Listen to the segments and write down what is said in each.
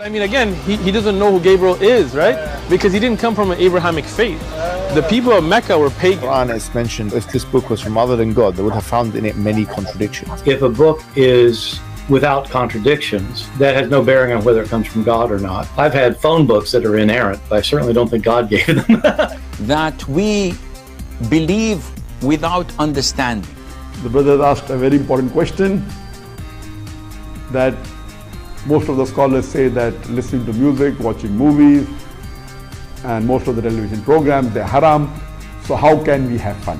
I mean, again, he doesn't know who Gabriel is, right? Because he didn't come from an Abrahamic faith. The people of Mecca were pagan. Quran is mentioned. If this book was from other than God, they would have found in it many contradictions. If a book is without contradictions, that has no bearing on whether it comes from God or not. I've had phone books that are inerrant, but I certainly don't think God gave them. That we believe without understanding. The brother asked a very important question, that most of the scholars say that listening to music, watching movies, and most of the television programs, they're haram. So how can we have fun?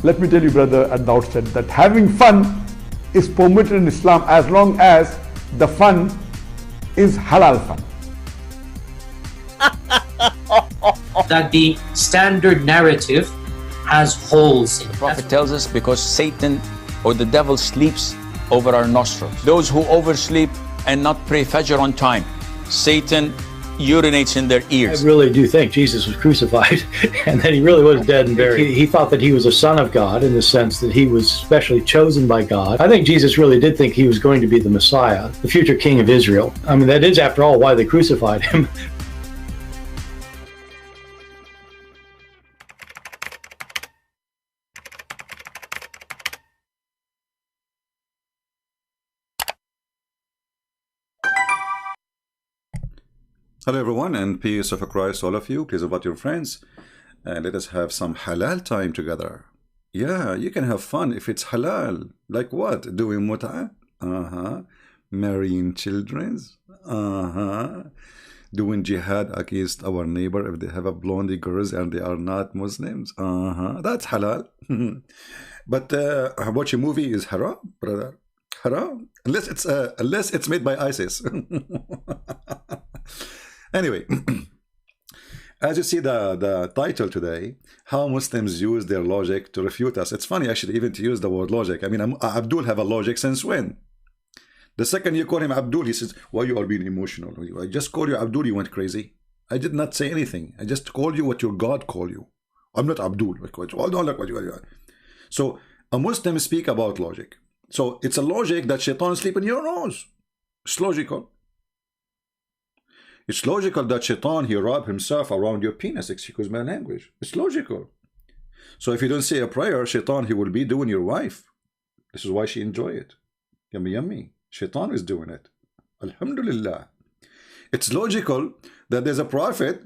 Let me tell you, brother, at the outset, that having fun is permitted in Islam as long as the fun is halal fun. That the standard narrative has holes in it. The Prophet tells us because Satan or the devil sleeps over our nostrils. Those who oversleep and not pray Fajr on time, Satan urinates in their ears. I really do think Jesus was crucified and that he really was dead and buried. He thought that he was a son of God in the sense that he was specially chosen by God. I think Jesus really did think he was going to be the Messiah, the future king of Israel. I mean, that is, after all, why they crucified him. Hello everyone, and peace of Christ all of you. Please invite your friends and let us have some halal time together. Yeah, you can have fun if it's halal. Like what? Doing mut'ah? Marrying children? Doing jihad against our neighbor if they have a blondie girls and they are not Muslims? That's halal. But watching a movie is haram, brother. Haram? Unless it's made by ISIS. Anyway, as you see the title today, how Muslims use their logic to refute us. It's funny actually even to use the word logic. I mean, Abdul have a logic since when? The second you call him Abdul, he says, why you are being emotional? I just called you Abdul, you went crazy. I did not say anything. I just called you what your God called you. I'm not Abdul. So a Muslim speak about logic. So it's a logic that shaitan sleep in your nose. It's logical. It's logical that shaitan, he wrap himself around your penis, excuse my language. It's logical. So if you don't say a prayer, shaitan, he will be doing your wife. This is why she enjoy it. Yummy, yummy. Shaitan is doing it. Alhamdulillah. It's logical that there's a prophet,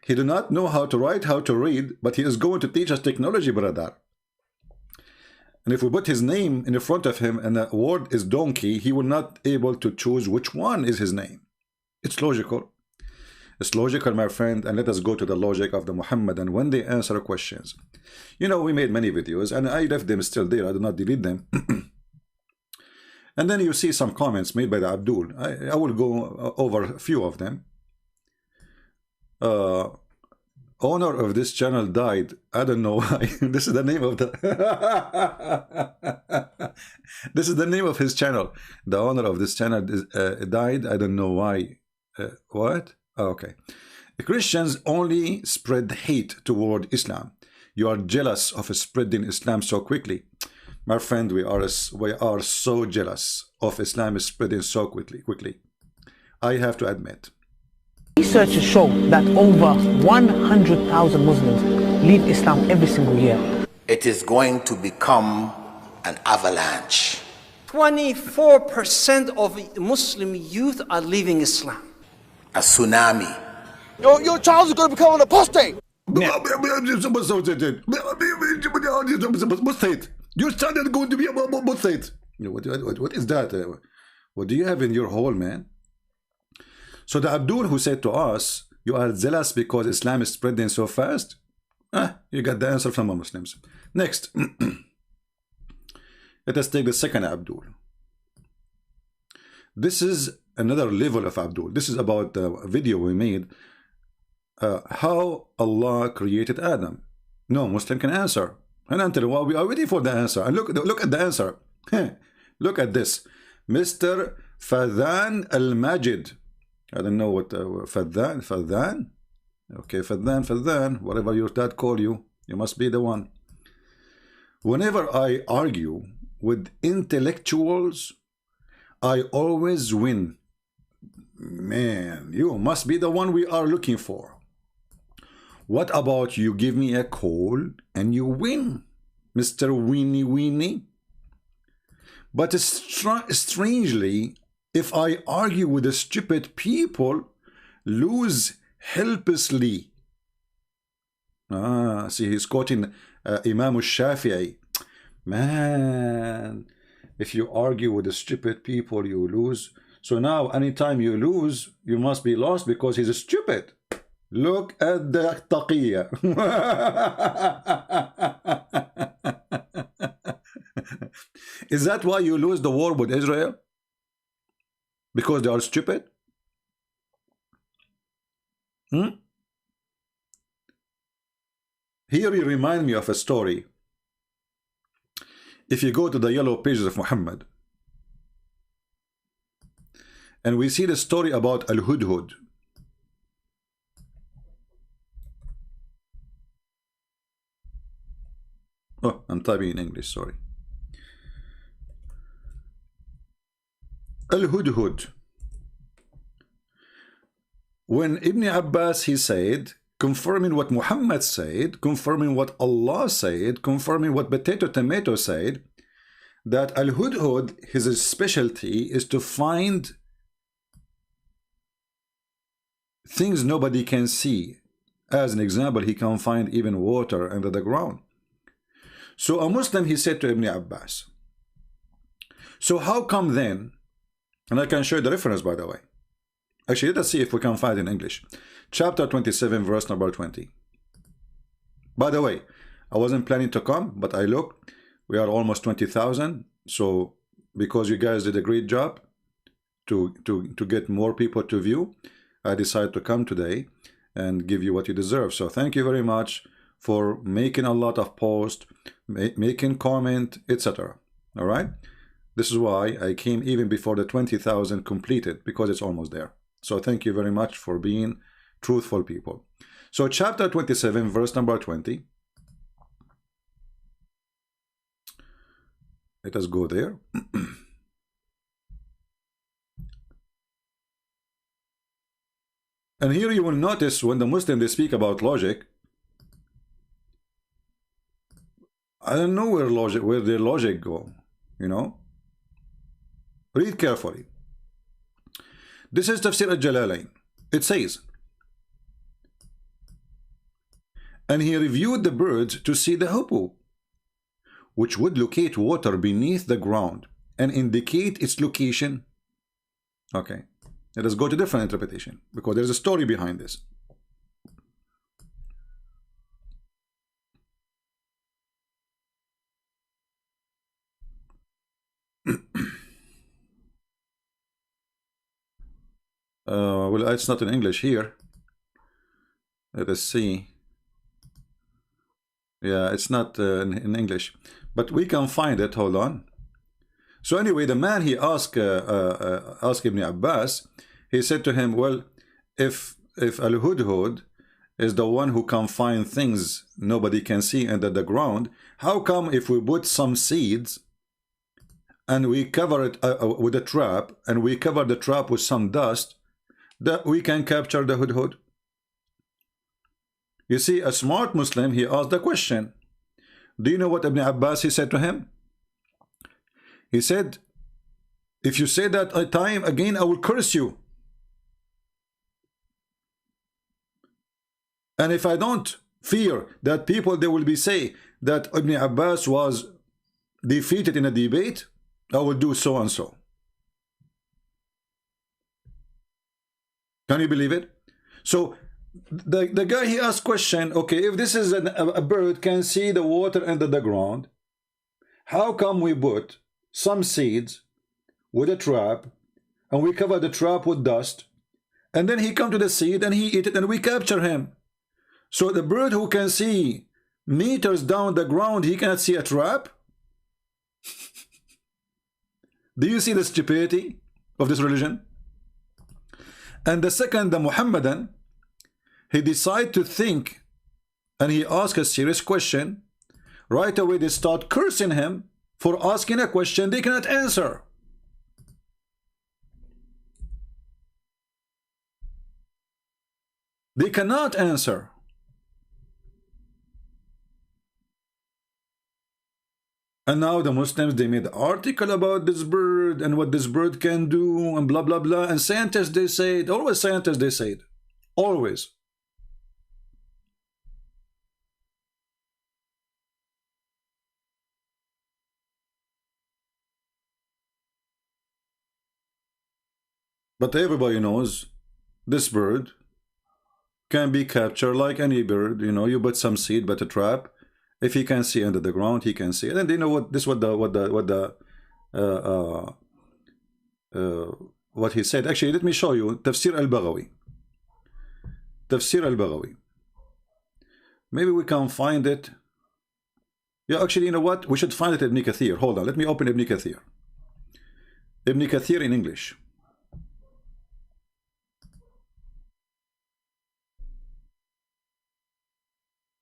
he do not know how to write, how to read, but he is going to teach us technology, brother. And if we put his name in the front of him and the word is donkey, he will not able to choose which one is his name. It's logical. It's logical, my friend, and let us go to the logic of the Muhammad and when they answer questions. You know, we made many videos and I left them still there. I did not delete them. And then you see some comments made by the Abdul. I will go over a few of them. Owner of this channel died. I don't know why. This is the name of the this is the name of his channel. The owner of this channel died. I don't know why. What? Oh, okay. The Christians only spread hate toward Islam. You are jealous of spreading Islam so quickly. My friend, we are so jealous of Islam spreading so quickly. I have to admit. Researchers show that over 100,000 Muslims leave Islam every single year. It is going to become an avalanche. 24% of Muslim youth are leaving Islam. A tsunami. Your child is going to become an apostate. Your child is going to be a apostate. What is that? What do you have in your hole, man? So the Abdul who said to us, you are zealous because Islam is spreading so fast? You got the answer from the Muslims. Next. Let us take the second Abdul. This is another level of Abdul. This is about the video we made. How Allah created Adam. No Muslim can answer. And until well, we are waiting for the answer. And look at the answer. Look at this. Mr. Fadhan Al-Majid. I don't know what Fadhan. Okay, Fadhan, whatever your dad call you, you must be the one. Whenever I argue with intellectuals, I always win Man, you must be the one we are looking for. What about you give me a call and you win, Mr. Weenie Weenie? But strangely, if I argue with the stupid people, lose helplessly. See, he's quoting Imam al-Shafi'i. Man, if you argue with the stupid people, you lose. So now, anytime you lose, you must be lost because he's stupid. Look at the taqiyya. Is that why you lose the war with Israel? Because they are stupid? Here you remind me of a story. If you go to the yellow pages of Muhammad, and we see the story about Al-Hudhud. Oh, I'm typing in English, sorry. Al-Hudhud. When Ibn Abbas, he said, confirming what Muhammad said, confirming what Allah said, confirming what Potato Tomato said, that Al-Hudhud, his specialty is to find things nobody can see. As an example, he can find even water under the ground. So a Muslim, he said to Ibn Abbas, so how come then, and I can show you the reference, by the way. Actually, let's see if we can find it in English. Chapter 27, verse number 20. By the way, I wasn't planning to come, but I looked. We are almost 20,000. So because you guys did a great job to get more people to view, I decided to come today and give you what you deserve. So thank you very much for making a lot of posts, making comment, etc. All right. This is why I came even before the 20,000 completed, because it's almost there. So thank you very much for being truthful people. So chapter 27, verse number 20. Let us go there. And here you will notice when the Muslims, they speak about logic, I don't know where their logic go, you know. Read carefully. This is Tafsir al-Jalalain. It says, and he reviewed the birds to see the hippo, which would locate water beneath the ground and indicate its location. Okay, let us go to different interpretation, because there's a story behind this. Well, it's not in English here. Let us see. Yeah, it's not in English, but we can find it. Hold on. So anyway, the man, he asked Ibn Abbas. He said to him, well, if Al-Hudhud is the one who can find things nobody can see under the ground, how come if we put some seeds and we cover it with a trap, and we cover the trap with some dust, that we can capture the hudhud? You see, a smart Muslim, he asked the question. Do you know what Ibn Abbas, he said to him? He said, if you say that a time again, I will curse you. And if I don't fear that people, they will be say that Ibn Abbas was defeated in a debate, I will do so and so. Can you believe it? So the guy, he asked question, okay, if this is a bird can see the water under the ground, how come we put some seeds with a trap and we cover the trap with dust, and then he come to the seed and he eat it and we capture him? So the bird who can see meters down the ground, he cannot see a trap? Do you see the stupidity of this religion? And the second, the Muhammadan, he decided to think, and he asked a serious question. Right away they start cursing him for asking a question they cannot answer. They cannot answer. And now the Muslims, they made an article about this bird and what this bird can do and blah, blah, blah. And scientists, they say it. Always scientists, they say it. Always. But everybody knows this bird can be captured like any bird. You know, you put some seed, but a trap. If he can see under the ground, he can see it. And you know what? This what he said. Actually, let me show you Tafsir al-Baghawi. Tafsir al-Baghawi. Maybe we can find it. Yeah, actually, you know what? We should find it in Ibn Kathir. Hold on. Let me open Ibn Kathir. Ibn Kathir in English.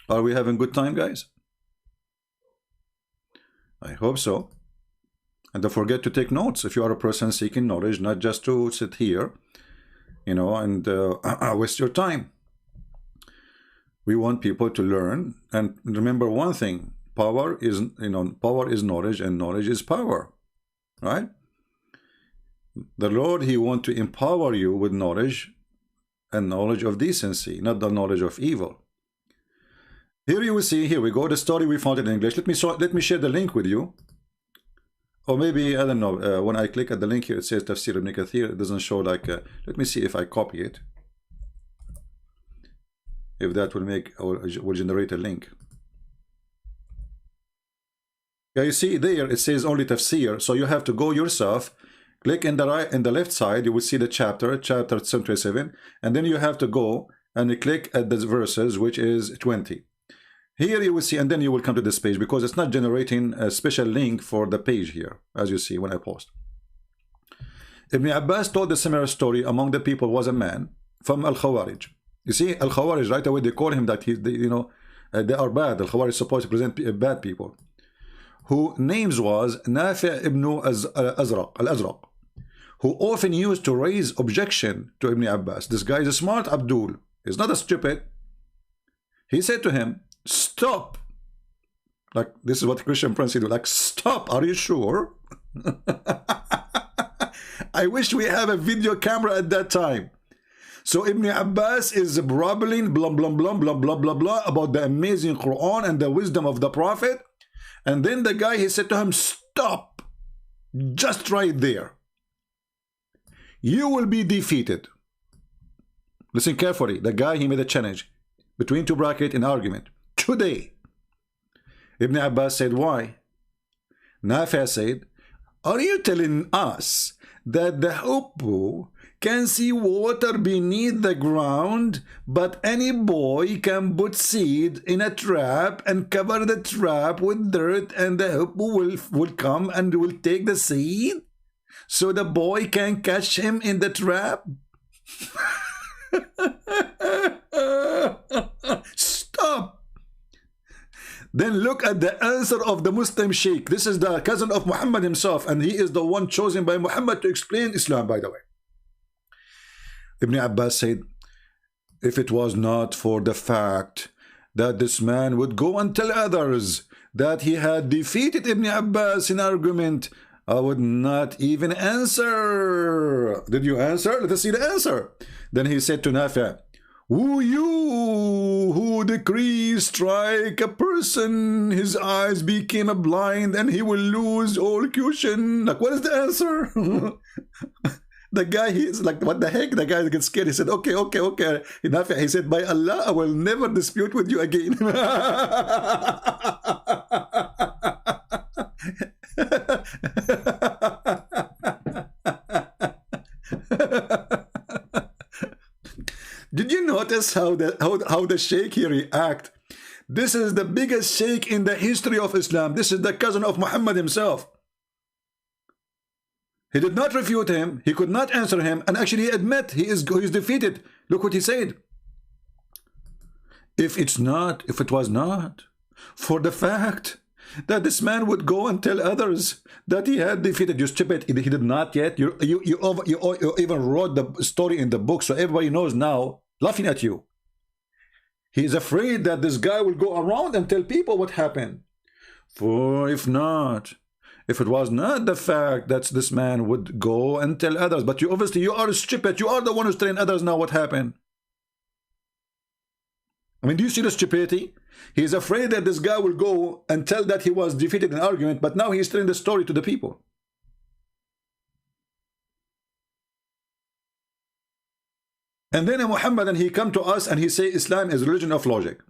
Are we having good time, guys? I hope so. And don't forget to take notes if you are a person seeking knowledge, not just to sit here, you know, and waste your time. We want people to learn. And remember one thing, power is, you know, power is knowledge and knowledge is power, right? The Lord, he wants to empower you with knowledge and knowledge of decency, not the knowledge of evil. Here you will see, here we go, the story we found in English. Let me share the link with you. Or maybe, I don't know, when I click at the link here, it says Tafsir Ibn Kathir. It doesn't show like, let me see if I copy it. If that will make, or will generate a link. Yeah, you see there, it says only Tafsir. So you have to go yourself, click in the right, in the left side, you will see the chapter 727. And then you have to go and you click at the verses, which is 20. Here you will see, and then you will come to this page because it's not generating a special link for the page here, as you see when I post. Ibn Abbas told a similar story. Among the people was a man from Al-Khawarij. You see, Al-Khawarij, right away they call him that, you know, they are bad. Al-Khawarij is supposed to present bad people. Who names was Nafi' ibn al-Azraq, who often used to raise objection to Ibn Abbas. This guy is a smart Abdul. He's not a stupid. He said to him, stop. Like, this is what Christian Prince do. Like, stop. Are you sure? I wish we have a video camera at that time. So Ibn Abbas is babbling blah, blah, blah, blah, blah, blah, blah about the amazing Quran and the wisdom of the Prophet. And then the guy, he said to him, stop. Just right there. You will be defeated. Listen carefully. The guy, he made a challenge between two brackets in argument. Today. Ibn Abbas said, why? Nafi said, are you telling us that the hippo can see water beneath the ground, but any boy can put seed in a trap and cover the trap with dirt, and the hippo will come and will take the seed so the boy can catch him in the trap? Stop. Then look at the answer of the Muslim Sheikh. This is the cousin of Muhammad himself, and he is the one chosen by Muhammad to explain Islam, by the way. Ibn Abbas said, if it was not for the fact that this man would go and tell others that he had defeated Ibn Abbas in argument, I would not even answer. Did you answer? Let us see the answer. Then he said to Nafi', who you who decrees strike a person, his eyes became blind and he will lose all cushion. Like, what is the answer? The guy, he's like, what the heck? The guy gets scared. He said, okay. Nafi', he said, by Allah, I will never dispute with you again. Did you notice how the sheikh here react? This is the biggest sheikh in the history of Islam. This is the cousin of Muhammad himself. He did not refute him. He could not answer him, and actually admit he is defeated. Look what he said. If it was not for the fact that this man would go and tell others that he had defeated you, stupid. He did not yet. You even wrote the story in the book, so everybody knows now, laughing at you. He is afraid that this guy will go around and tell people what happened. For if it was not the fact that this man would go and tell others, but you obviously you are stupid. You are the one who's telling others now what happened. I mean, do you see the stupidity? He is afraid that this guy will go and tell that he was defeated in an argument, but now he's telling the story to the people. And then Muhammad, and he come to us and he say Islam is religion of logic.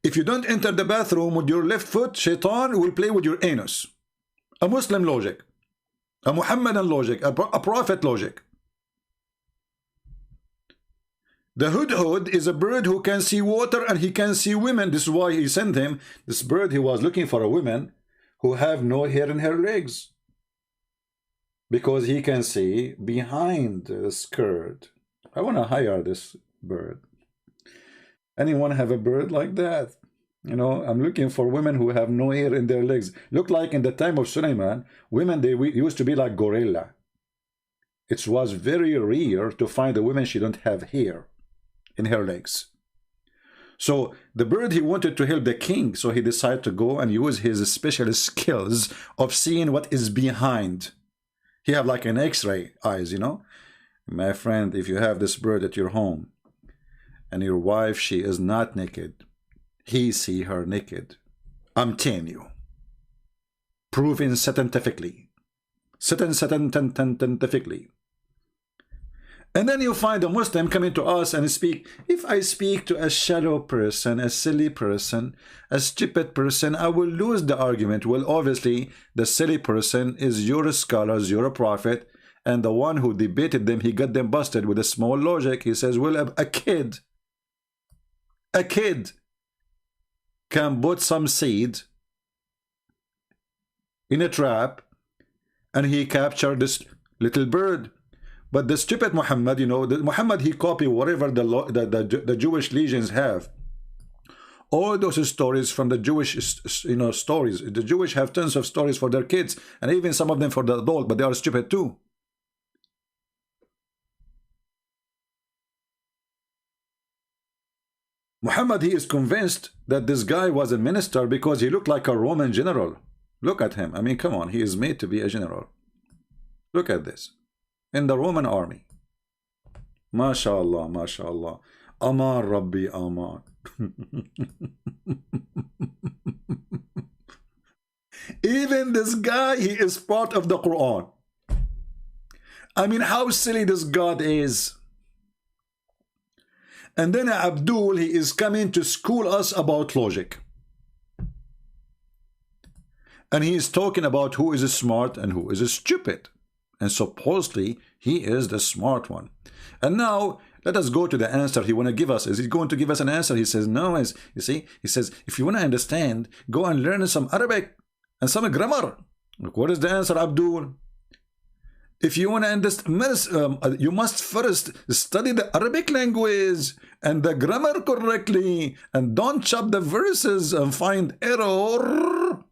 If you don't enter the bathroom with your left foot, shaitan will play with your anus. A Muslim logic, a Muhammadan logic, a prophet logic. The hudhud is a bird who can see water and he can see women. This is why he sent him. This bird, he was looking for a woman who have no hair in her legs, because he can see behind the skirt. I want to hire this bird. Anyone have a bird like that? You know, I'm looking for women who have no hair in their legs. Look like in the time of Sulaiman, women, they used to be like gorilla. It was very rare to find a woman she don't have hair in her legs. So the bird, he wanted to help the king, so he decided to go and use his special skills of seeing what is behind. He have like an X-ray eyes, you know. My friend, if you have this bird at your home and your wife, she is not naked, he see her naked, I'm telling you, proven scientifically, scientifically. And then you find a Muslim coming to us and speak. If I speak to a shallow person, a silly person, a stupid person, I will lose the argument. Well, obviously, the silly person is your scholars, your prophet, and the one who debated them, he got them busted with a small logic. He says, well, a kid can put some seed in a trap, and he captured this little bird. But the stupid Muhammad, you know, Muhammad, he copied whatever the Jewish legions have. All those stories from the Jewish, you know, stories. The Jewish have tons of stories for their kids, and even some of them for the adult, but they are stupid too. Muhammad, he is convinced that this guy was a minister because he looked like a Roman general. Look at him. I mean, come on. He is made to be a general. Look at this. In the Roman army. MashaAllah, MashaAllah. Aman Rabbi Aman. Even this guy, he is part of the Quran. I mean, how silly this God is. And then Abdul, he is coming to school us about logic. And he is talking about who is smart and who is stupid. And supposedly, he is the smart one. And now, let us go to the answer he want to give us. Is he going to give us an answer? He says, no. You see, he says, if you want to understand, go and learn some Arabic and some grammar. Look, what is the answer, Abdul? If you want to understand, you must first study the Arabic language and the grammar correctly, and don't chop the verses and find error.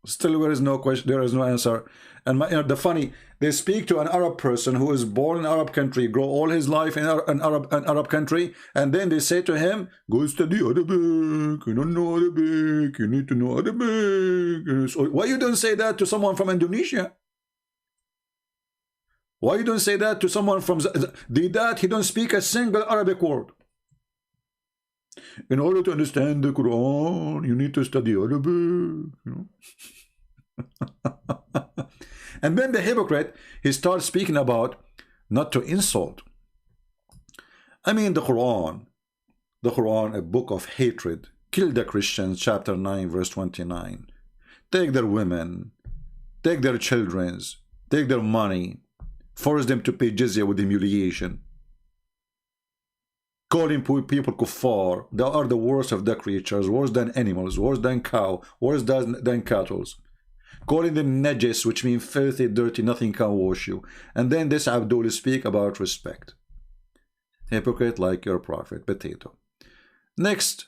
Still, there is no question. There is no answer. And the funny, they speak to an Arab person who is born in an Arab country, grow all his life in an Arab country, and then they say to him, "Go study Arabic. You don't know Arabic. You need to know Arabic." So why you don't say that to someone from Indonesia? Why you don't say that to someone from that he don't speak a single Arabic word? In order to understand the Quran, you need to study Arabic, you know. And then the hypocrite, he starts speaking about not to insult. I mean, the Quran, a book of hatred. Kill the Christians, chapter 9, verse 29. Take their women, take their children, take their money, force them to pay jizya with humiliation. Calling people kuffar. They are the worst of the creatures, worse than animals, worse than cow, worse than cattle. Calling them najis, which means filthy, dirty, nothing can wash you. And then this Abdul speak about respect. Hypocrite like your prophet, potato. Next.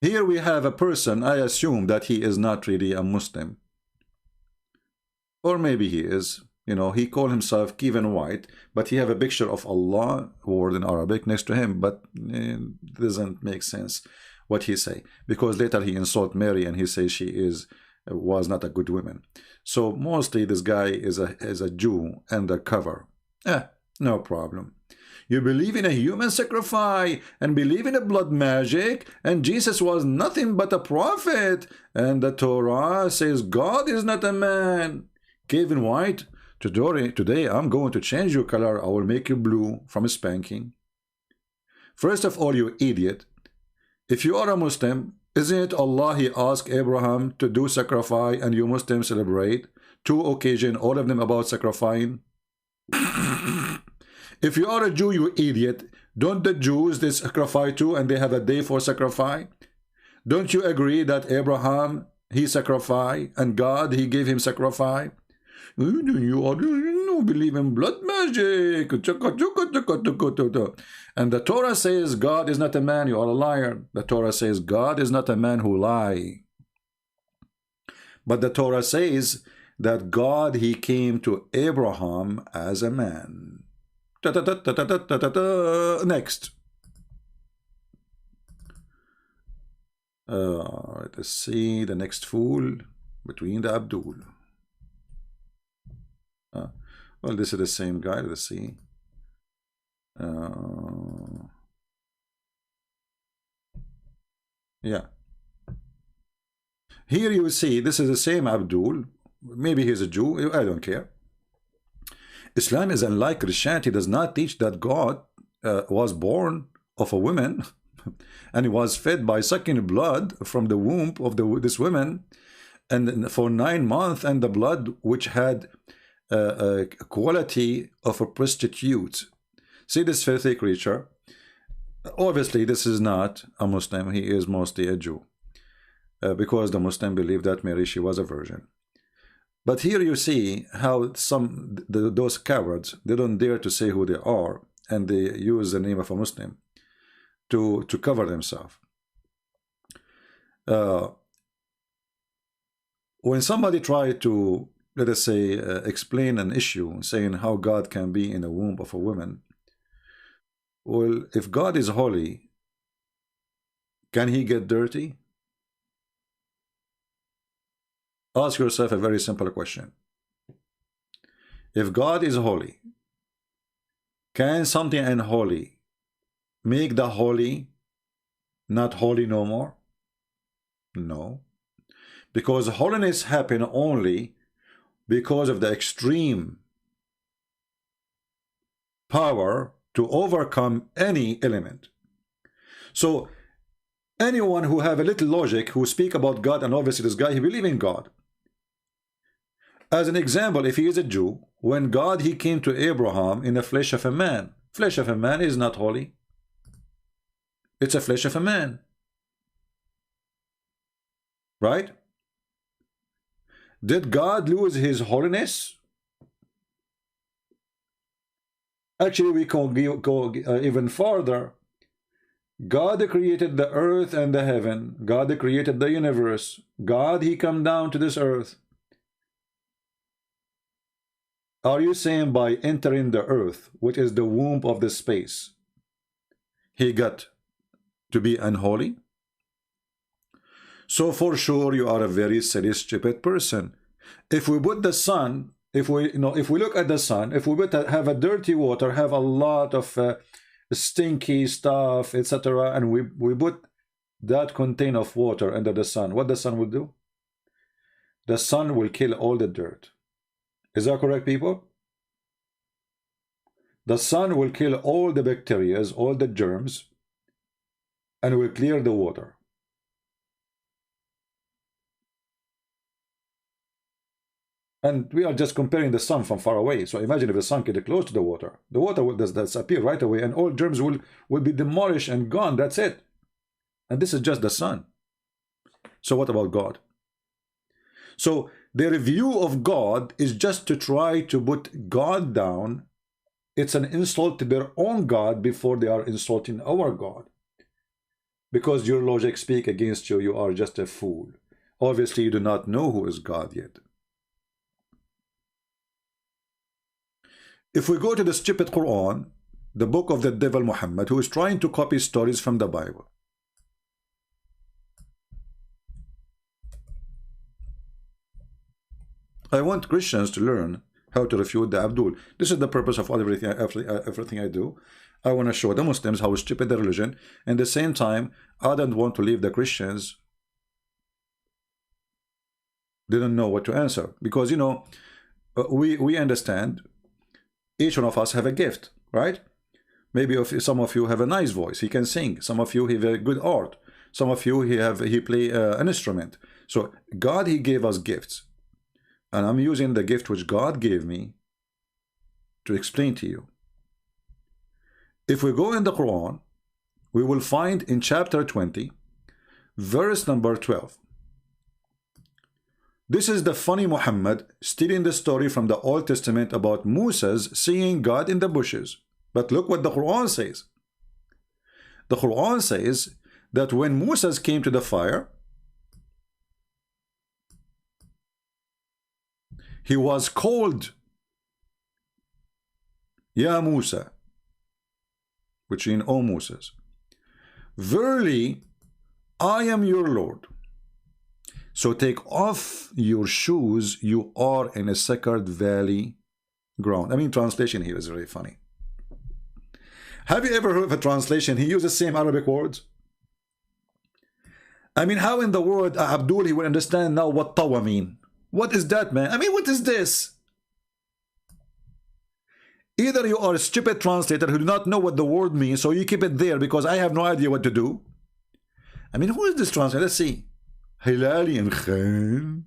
Here we have a person, I assume that he is not really a Muslim. Or maybe he is. You know, he called himself Kevin White, but he have a picture of Allah word in Arabic next to him, but it doesn't make sense what he say, because later he insult Mary and he says she was not a good woman. So mostly this guy is a Jew undercover. No problem. You believe in a human sacrifice and believe in a blood magic, and Jesus was nothing but a prophet, and the Torah says God is not a man. Kevin White, today I'm going to change your color. I will make you blue from a spanking. First of all, you idiot, if you are a Muslim, isn't it Allah he asked Abraham to do sacrifice, and you Muslims celebrate 2 occasions, all of them about sacrificing? If you are a Jew, you idiot, don't the Jews they sacrifice too, and they have a day for sacrifice? Don't you agree that Abraham he sacrificed, and God he gave him sacrifice? You believe in blood magic, and the Torah says God is not a man. You are a liar. The Torah says God is not a man who lie. But the Torah says that God he came to Abraham as a man. Next. Let's see the next fool between the Abdul. Well, this is the same guy. Let's see. Yeah. Here you see this is the same Abdul. Maybe he's a Jew. I don't care. Islam is unlike Christianity. Does not teach that God was born of a woman and he was fed by sucking blood from the womb of this woman, and for 9 months, and the blood which had a quality of a prostitute. See this filthy creature. Obviously this is not a Muslim. He is mostly a Jew, because the Muslim believe that Mary she was a virgin. But here you see how those cowards, they don't dare to say who they are, and they use the name of a Muslim to cover themselves. When somebody try to, let us say, explain an issue, saying how God can be in the womb of a woman, well, if God is holy, can he get dirty? Ask yourself a very simple question. If God is holy, can something unholy make the holy not holy no more? No. Because holiness happens only because of the extreme power to overcome any element. So anyone who have a little logic, who speak about God, and obviously this guy, he believe in God. As an example, if he is a Jew, when God he came to Abraham in the flesh of a man is not holy. It's a flesh of a man, right? Did God lose his holiness? Actually, we can go even farther. God created the earth and the heaven. God created the universe. God he come down to this earth. Are you saying by entering the earth, which is the womb of the space, he got to be unholy? So for sure you are a very silly, stupid person. If we put the sun, if we look at the sun, if we have a dirty water, have a lot of stinky stuff, etc., and we put that container of water under the sun, what the sun will do? The sun will kill all the dirt. Is that correct, people? The sun will kill all the bacteria, all the germs, and will clear the water. And we are just comparing the sun from far away. So imagine if the sun gets close to the water will disappear right away, and all germs will be demolished and gone. That's it. And this is just the sun. So what about God? So their view of God is just to try to put God down. It's an insult to their own God before they are insulting our God. Because your logic speak against you, you are just a fool. Obviously, you do not know who is God yet. If we go to the stupid Quran, the book of the devil Muhammad, who is trying to copy stories from the Bible. I want Christians to learn how to refute the Abdul. This is the purpose of everything I do. I want to show the Muslims how stupid the religion, and at the same time, I don't want to leave the Christians. They don't know what to answer, because you know, we understand each one of us have a gift, right? Maybe if some of you have a nice voice, he can sing. Some of you have a good art. Some of you he play an instrument. So God, he gave us gifts, and I'm using the gift which God gave me to explain to you. If we go in the Quran, we will find in chapter 20, verse number 12. This is the funny Muhammad stealing the story from the Old Testament about Moses seeing God in the bushes. But look what the Quran says. The Quran says that when Moses came to the fire, he was called Ya Musa, which in O Moses, verily I am your Lord. So take off your shoes, you are in a sacred valley ground. I mean, translation here is very funny. Have you ever heard of a translation? He uses the same Arabic words. I mean, how in the world Abdul he will understand now what tawa mean? What is that, man? I mean, what is this? Either you are a stupid translator who do not know what the word means, so you keep it there because I have no idea what to do. I mean, who is this translator? Let's see. Hilali and Khan.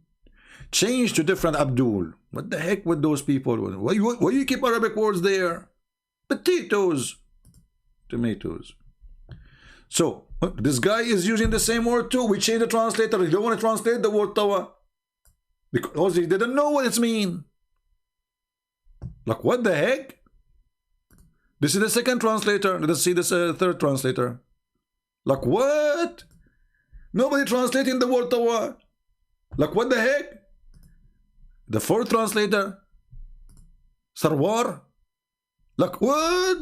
Change to different Abdul. What the heck with those people? Why you keep Arabic words there? Potatoes. Tomatoes. So, this guy is using the same word too. We change the translator. You don't want to translate the word tawa because he didn't know what it means. Like, what the heck? This is the second translator. Let's see this third translator. Like, what? Nobody translating the word tawa. Like, what the heck? The fourth translator. Sarwar. Like, what?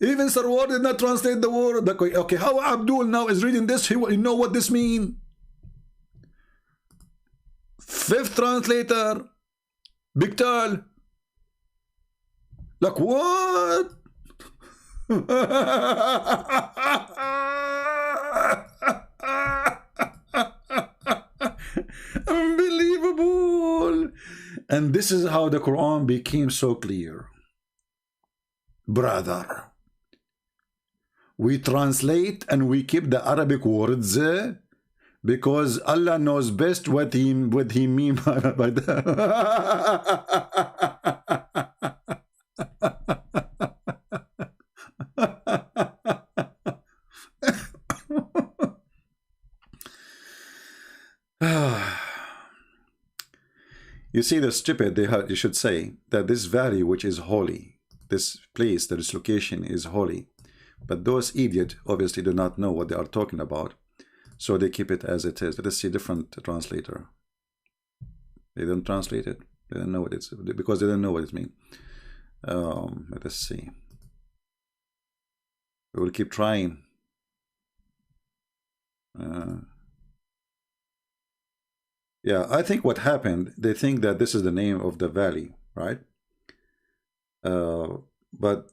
Even Sarwar did not translate the word. Like, okay, how Abdul now is reading this? He know what this means. Fifth translator. Biktal. Like, what? Unbelievable. And this is how the Quran became so clear. Brother, we translate and we keep the Arabic words because Allah knows best what he mean by that. You see, the stupid, you should say that this valley which is holy, this place, this location is holy, but those idiots obviously do not know what they are talking about, so they keep it as it is. Let us see different translator. They don't translate it. They don't know what it's, because they don't know what it means. Let us see. We will keep trying. Yeah, I think what happened, they think that this is the name of the valley, right? But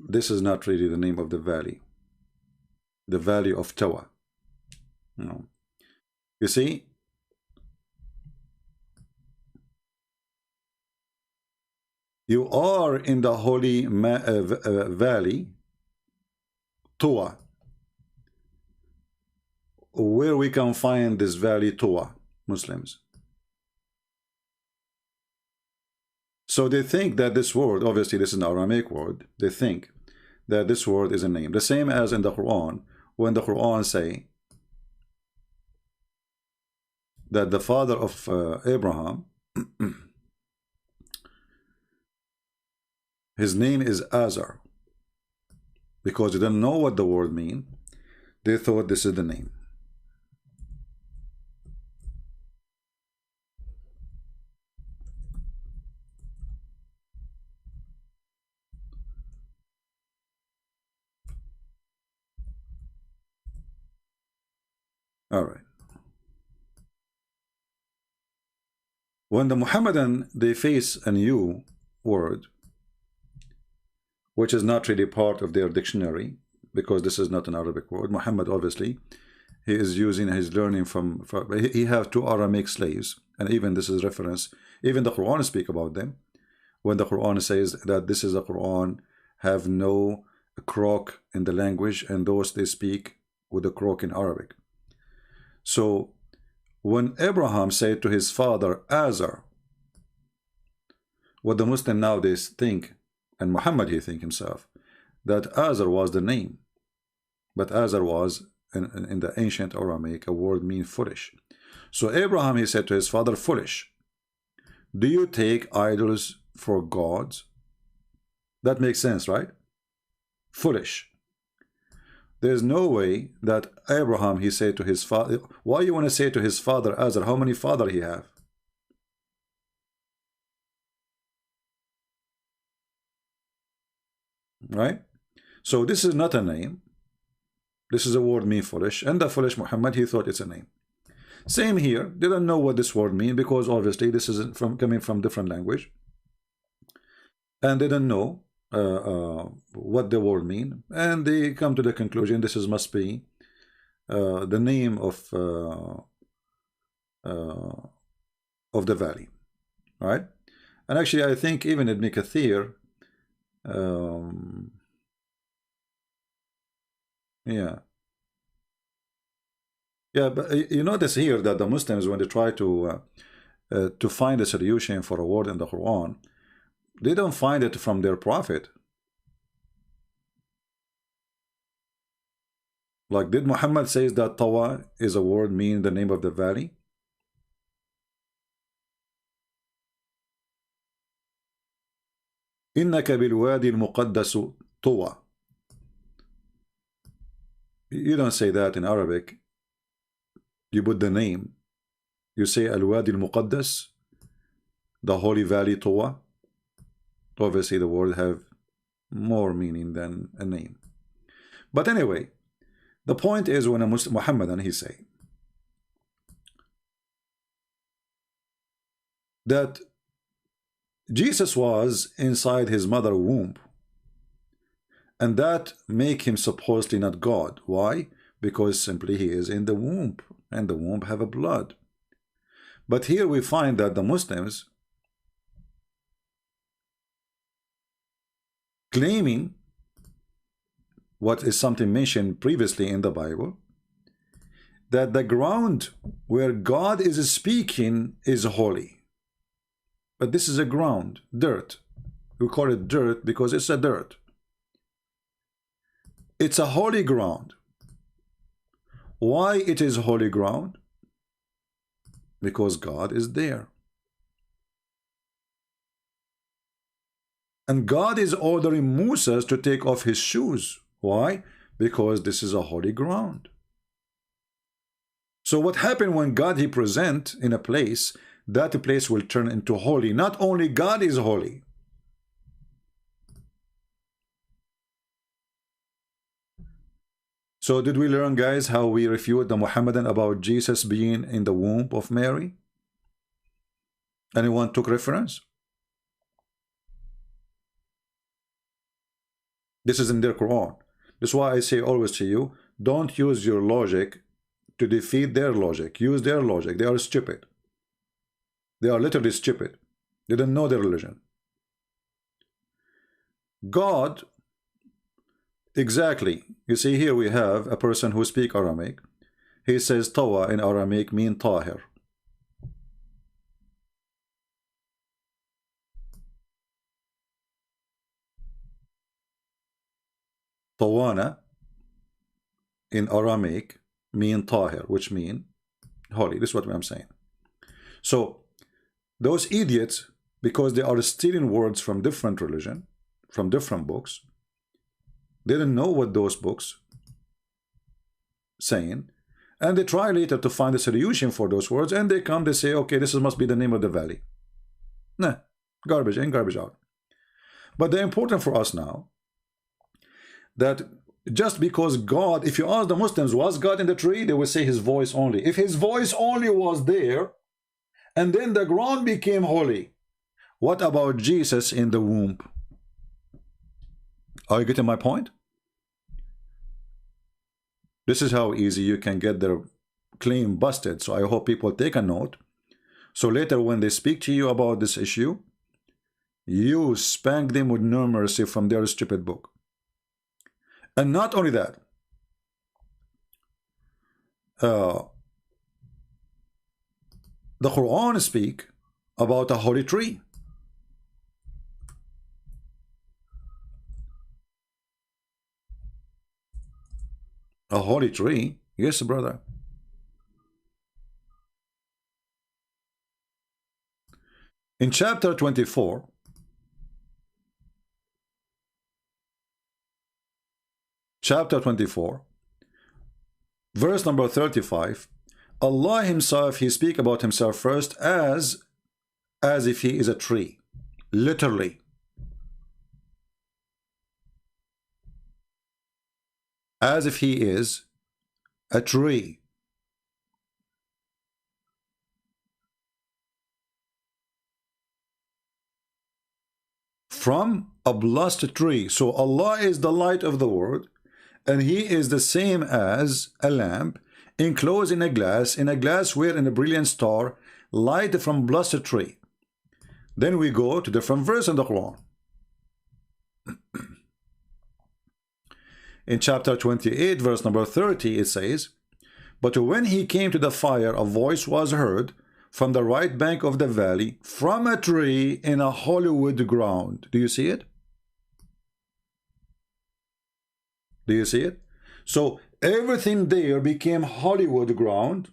this is not really the name of the valley. The valley of Tawa. No. You see? You are in the holy valley, Tawa. Where we can find this valley, Tawa? Muslims. So they think that this word, obviously this is an Aramaic word, they think that this word is a name. The same as in the Quran, when the Quran say that the father of Abraham, his name is Azar, because they didn't know what the word mean, they thought this is the name. All right. When the Muhammadan, they face a new word, which is not really part of their dictionary, because this is not an Arabic word. Muhammad, obviously, he is using his learning from he have two Aramaic slaves, and even this is reference, even the Quran speak about them, when the Quran says that this is a Quran have no croak in the language, and those they speak with a croak in Arabic. So when Abraham said to his father Azar, what the Muslim nowadays think, and Muhammad he think himself, that Azar was the name, but Azar was in the ancient Aramaic a word mean foolish. So Abraham he said to his father, foolish, do you take idols for gods? That makes sense, right? Foolish. There's no way that Abraham he said to his father, why you want to say to his father Azar, how many father he have? Right? So this is not a name. This is a word mean foolish, and the foolish Muhammad he thought it's a name. Same here, didn't know what this word mean, because obviously this is coming from different language, and they didn't know what the word mean, and they come to the conclusion this is must be the name of the valley, right? And actually I think even Ibn Kathir, yeah, but you notice here that the Muslims, when they try to find a solution for a word in the Quran, they don't find it from their prophet. Like, did Muhammad says that Tawa is a word mean the name of the valley? إنك بالوادي المقدس طوى. You don't say that in Arabic. You put the name. You say Al-Wadi al-Muqaddas, the holy valley Tawa. Obviously the word have more meaning than a name. But anyway, the point is, when a Muslim Muhammadan he say that Jesus was inside his mother womb, and that make him supposedly not God. Why? Because simply he is in the womb, and the womb have a blood. But here we find that the Muslims claiming what is something mentioned previously in the Bible, that the ground where God is speaking is holy. But this is a ground, dirt. We call it dirt because it's a dirt. It's a holy ground. Why it is holy ground? Because God is there. And God is ordering Moses to take off his shoes. Why? Because this is a holy ground. So what happened when God he present in a place, that place will turn into holy. Not only God is holy. So did we learn, guys, how we refute the Muhammadan about Jesus being in the womb of Mary? Anyone took reference? This is in their Quran. That's why I say always to you, don't use your logic to defeat their logic. Use their logic. They are stupid. They are literally stupid. They don't know their religion. God, exactly. You see here we have a person who speaks Aramaic. He says Tawa in Aramaic mean Tahir. Tawana in Aramaic mean Tahir, which mean holy. This is what I'm saying. So those idiots, because they are stealing words from different religion, from different books, they didn't know what those books saying, and they try later to find a solution for those words, and they come, they say, okay, this must be the name of the valley. Nah, garbage in, garbage out. But the important for us now, that just because God, if you ask the Muslims, was God in the tree? They will say his voice only. If his voice only was there, and then the ground became holy, what about Jesus in the womb? Are you getting my point? This is how easy you can get their claim busted. So I hope people take a note. So later when they speak to you about this issue, you spank them with no mercy from their stupid book. And not only that, the Quran speak about a holy tree. A holy tree? Yes, brother. In chapter 24, verse number 35, Allah himself, he speak about himself first as if he is a tree, literally. As if he is a tree. From a blessed tree. So Allah is the light of the world, and he is the same as a lamp enclosed in a glass wherein a brilliant star light from blessed tree. Then we go to different verse in the Quran. In chapter 28, verse number 30, it says, but when he came to the fire, a voice was heard from the right bank of the valley, from a tree in a holy wood ground. Do you see it? Do you see it? So everything there became Hollywood ground.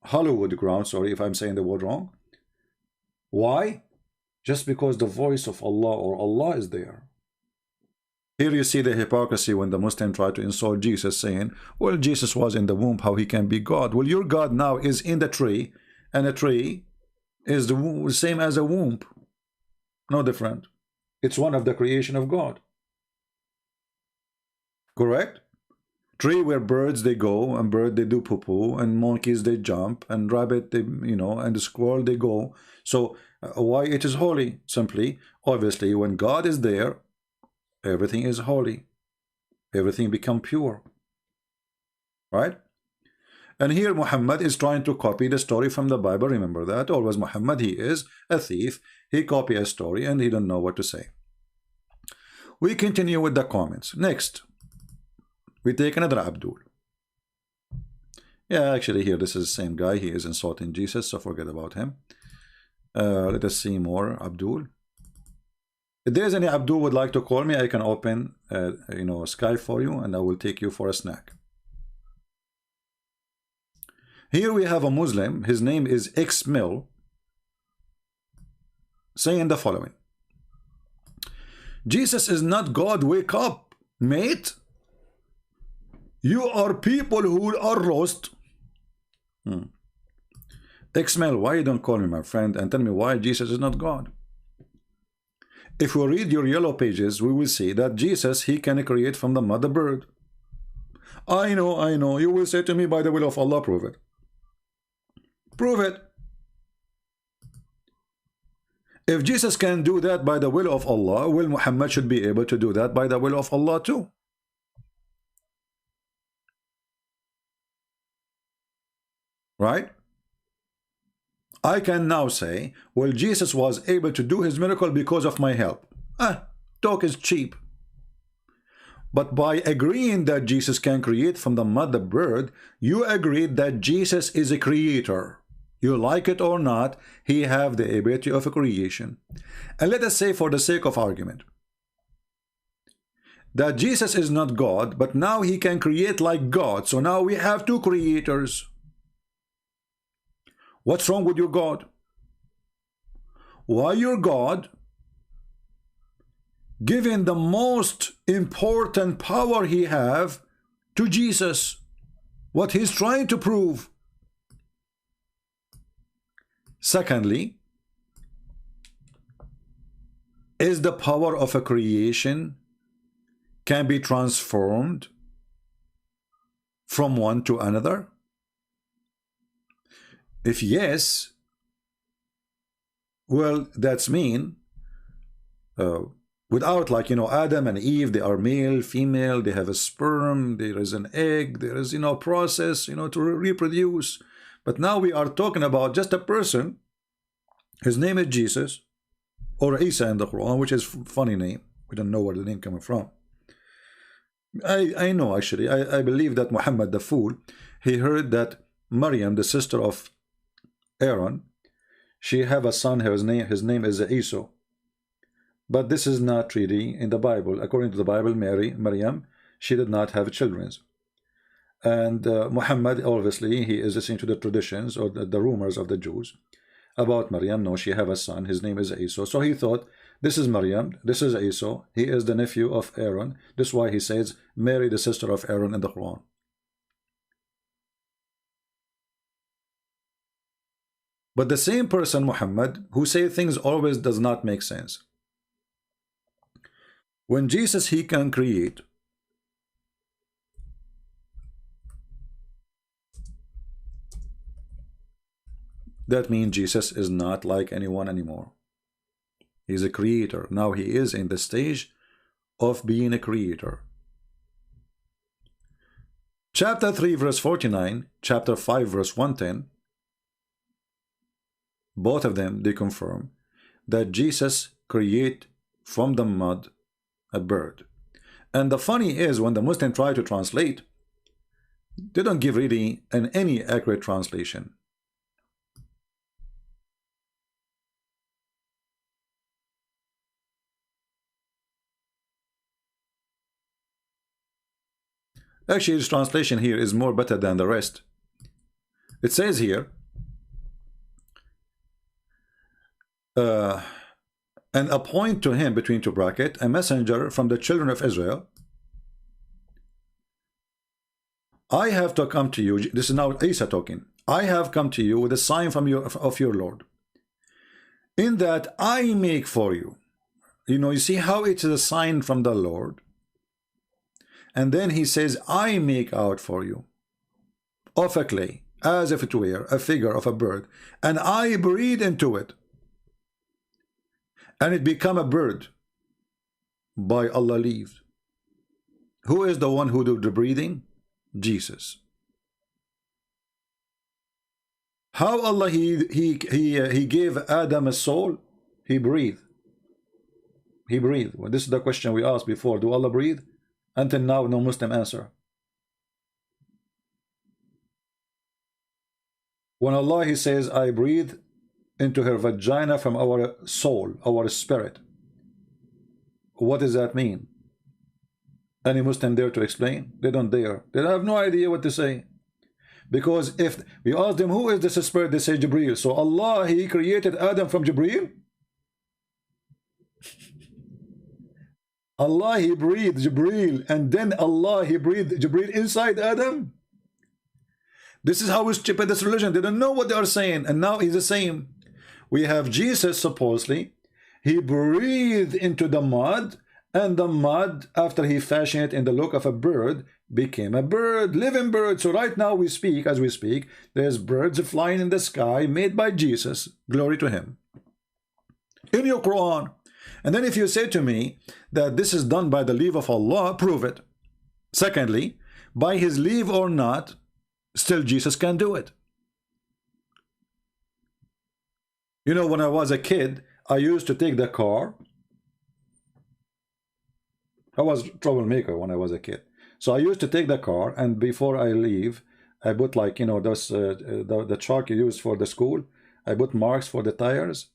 Hollywood ground, sorry if I'm saying the word wrong. Why? Just because the voice of Allah or Allah is there. Here you see the hypocrisy when the Muslim try to insult Jesus, saying, well, Jesus was in the womb, how he can be God? Well, your God now is in the tree, and a tree is the same as a womb. No different. It's one of the creation of God. Correct? Tree where birds they go, and bird they do poo-poo, and monkeys they jump, and rabbit they, and the squirrel they go. So why it is holy? Simply, obviously, when God is there, everything is holy. Everything become pure. Right? And here Muhammad is trying to copy the story from the Bible. Remember that. Always Muhammad, he is a thief. He copy a story and he don't know what to say. We continue with the comments. Next, we take another Abdul. Yeah, actually here this is the same guy. He is insulting Jesus, so forget about him. Let us see more Abdul. If there's any Abdul would like to call me, I can open Skype for you and I will take you for a snack. Here we have a Muslim, his name is X Mill, saying the following: Jesus is not God, wake up, mate. You are people who are lost. X Mill, why you don't call me my friend and tell me why Jesus is not God? If we read your yellow pages, we will see that Jesus, he can create from the mother bird. I know. You will say to me, by the will of Allah, prove it. Prove it. If Jesus can do that by the will of Allah, well, Muhammad should be able to do that by the will of Allah too. Right? I can now say, well, Jesus was able to do his miracle because of my help. Talk is cheap. But by agreeing that Jesus can create from the mother bird, you agreed that Jesus is a creator. You like it or not, he have the ability of a creation. And let us say, for the sake of argument, that Jesus is not God, but now he can create like God. So now we have two creators. What's wrong with your God? Why your God, given the most important power he have to Jesus, what he's trying to prove? Secondly, is the power of a creation can be transformed from one to another? If yes, well, that's mean without, like, you know, Adam and Eve, they are male, female, they have a sperm, there is an egg, there is, you know, process, you know, to reproduce. But now we are talking about just a person. His name is Jesus, or Isa in the Quran, which is a funny name. We don't know where the name coming from. I know, actually. I believe that Muhammad the fool, he heard that Maryam, the sister of Aaron, she have a son, his name is Isa. But this is not really in the Bible. According to the Bible, Maryam, she did not have children. And Muhammad, obviously, he is listening to the traditions or the rumors of the Jews about Maryam. No, she have a son, his name is Isa. So he thought, this is Maryam, this is Isa, he is the nephew of Aaron. This is why he says, Mary, the sister of Aaron in the Quran. But the same person, Muhammad, who say things always does not make sense. When Jesus, he can create, that means Jesus is not like anyone anymore. He's a creator. Now he is in the stage of being a creator. Chapter 3 verse 49, chapter 5 verse 110, both of them, they confirm that Jesus create from the mud a bird. And the funny is, when the Muslims try to translate, they don't give really any accurate translation. Actually, this translation here is more better than the rest. It says here, and appoint to him, between two brackets, a messenger from the children of Israel. I have to come to you. This is now Isa talking. I have come to you with a sign from of your Lord, in that I make for you. You know, you see how it is a sign from the Lord. And then he says, I make out for you of a clay, as if it were a figure of a bird, and I breathe into it, and it become a bird by Allah leave. Who is the one who do the breathing? Jesus. How Allah he gave Adam a soul? He breathed. He breathed. Well, this is the question we asked before. Do Allah breathe? Until now, no Muslim answer. When Allah, he says, I breathe into her vagina from our soul, our spirit. What does that mean? Any Muslim dare to explain? They don't dare. They have no idea what to say. Because if we ask them, who is this spirit? They say Jibreel. So Allah, he created Adam from Jibreel? Allah, he breathed Jibreel, and then Allah, he breathed Jibreel inside Adam? This is how stupid this religion. They don't know what they are saying. And now he's the same. We have Jesus, supposedly, he breathed into the mud, and the mud, after he fashioned it in the look of a bird, became a bird, living bird. So right now we speak, as we speak, there's birds flying in the sky made by Jesus. Glory to him. In your Quran. And then if you say to me that this is done by the leave of Allah, prove it. Secondly, by his leave or not, still Jesus can do it. You know, when I was a kid, I used to take the car. I was a troublemaker when I was a kid. So I used to take the car, and before I leave, I put, like, you know, those the chalk you use for the school. I put marks for the tires,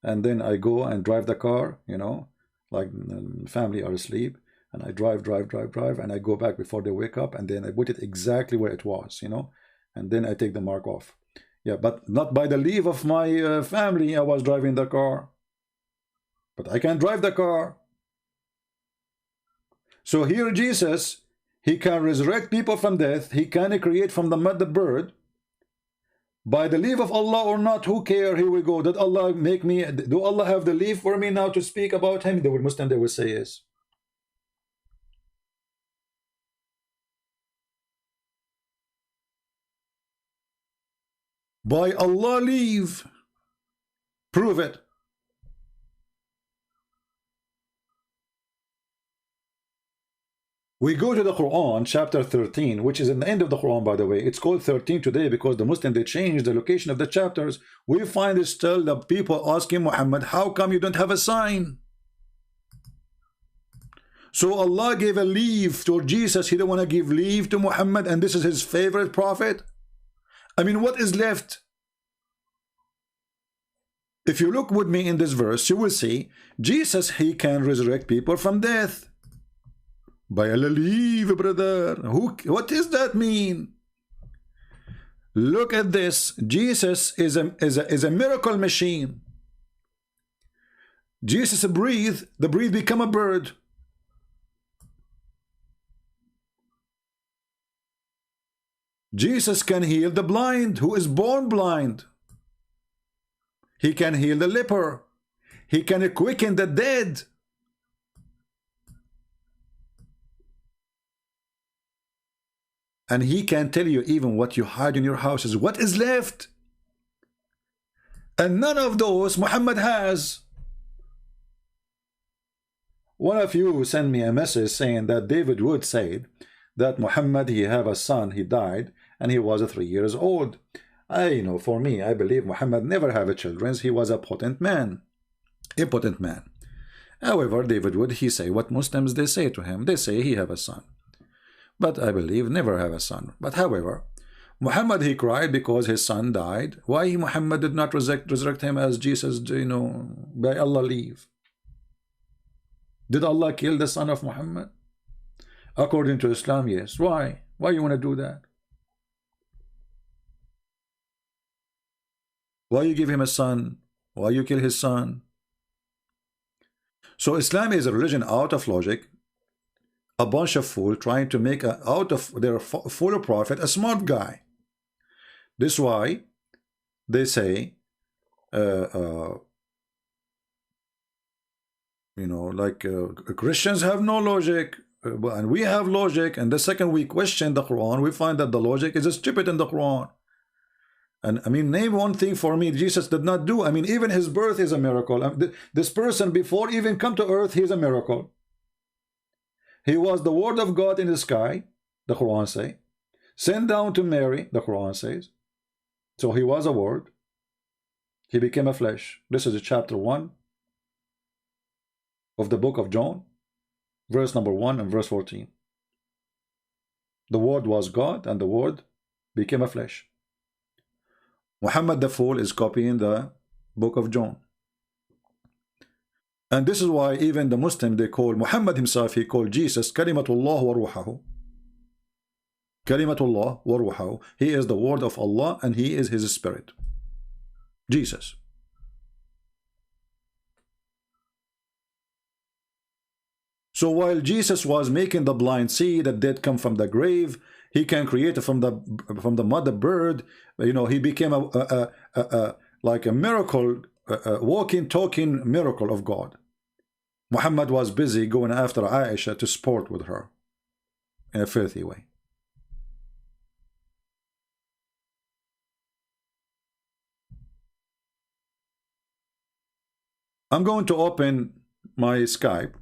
and then I go and drive the car, you know, like family are asleep, and I drive, and I go back before they wake up, and then I put it exactly where it was, you know, and then I take the mark off. Yeah, but not by the leave of my family. I was driving the car, but I can drive the car. So here Jesus, he can resurrect people from death. He can create from the mud the bird. By the leave of Allah or not, who care? Here we go. Did Allah make me? Do Allah have the leave for me now to speak about him? The Muslim, they will say yes. By Allah leave. Prove it. We go to the Quran, chapter 13, which is in the end of the Quran, by the way. It's called 13 today because the Muslims, they changed the location of the chapters. We find it still the people asking Muhammad, how come you don't have a sign? So Allah gave a leave to Jesus. He don't want to give leave to Muhammad, and this is his favorite prophet. I mean, what is left? If you look with me in this verse, you will see Jesus, he can resurrect people from death. By Allah leave, brother. What does that mean? Look at this. Jesus is a miracle machine. Jesus breathe, the breathe become a bird. Jesus can heal the blind who is born blind. He can heal the leper. He can quicken the dead. And he can tell you even what you hide in your houses, what is left. And none of those Muhammad has. One of you sent me a message saying that David Wood said that Muhammad, he have a son, he died, and he was 3 years old. For me, I believe Muhammad never have a children. He was a potent man. A potent man. However, David Wood, he say what Muslims, they say to him. They say he have a son. But I believe never have a son. But however, Muhammad, he cried because his son died. Why Muhammad did not resurrect him as Jesus, by Allah leave? Did Allah kill the son of Muhammad? According to Islam, yes. Why? Why you want to do that? Why you give him a son? Why you kill his son? So Islam is a religion out of logic. A bunch of fools trying to make out of their full prophet a smart guy. This is why they say, Christians have no logic, and we have logic. And the second we question the Quran, we find that the logic is stupid in the Quran. And I mean, name one thing for me Jesus did not do. I mean, even his birth is a miracle. This person, before even come to earth, he's a miracle. He was the word of God in the sky, the Quran say. Sent down to Mary, the Quran says. So he was a word. He became a flesh. This is chapter 1 of the book of John, verse number 1 and verse 14. The word was God, and the word became a flesh. Muhammad the fool is copying the book of John. And this is why even the Muslim, they call Muhammad himself, he called Jesus Kalimatullah wa ruhahu. Kalimatullah wa ruhahu. He is the word of Allah and he is his spirit. Jesus. So while Jesus was making the blind see, the dead come from the grave, he can create from the mother bird. He became like a miracle, walking, talking miracle of God. Muhammad was busy going after Aisha to sport with her in a filthy way. I'm going to open my Skype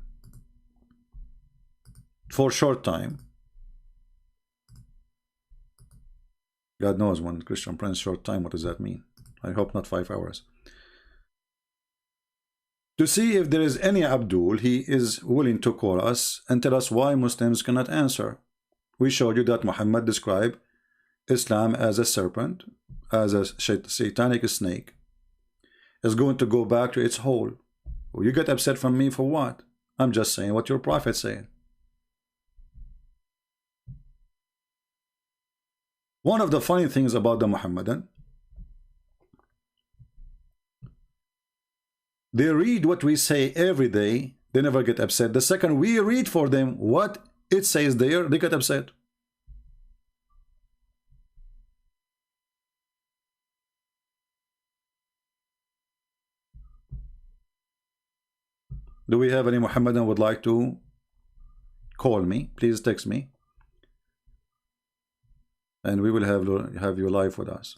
for a short time. God knows when Christian Prince short time, what does that mean? I hope not 5 hours. To see if there is any Abdul, he is willing to call us and tell us why Muslims cannot answer. We showed you that Muhammad described Islam as a serpent, as a satanic snake. It's going to go back to its hole. You get upset from me for what? I'm just saying what your prophet said. One of the funny things about the Muhammadan, they read what we say every day, they never get upset. The second we read for them what it says there, they get upset. Do we have any Muhammadan would like to call me? Please text me. And we will have you live with us.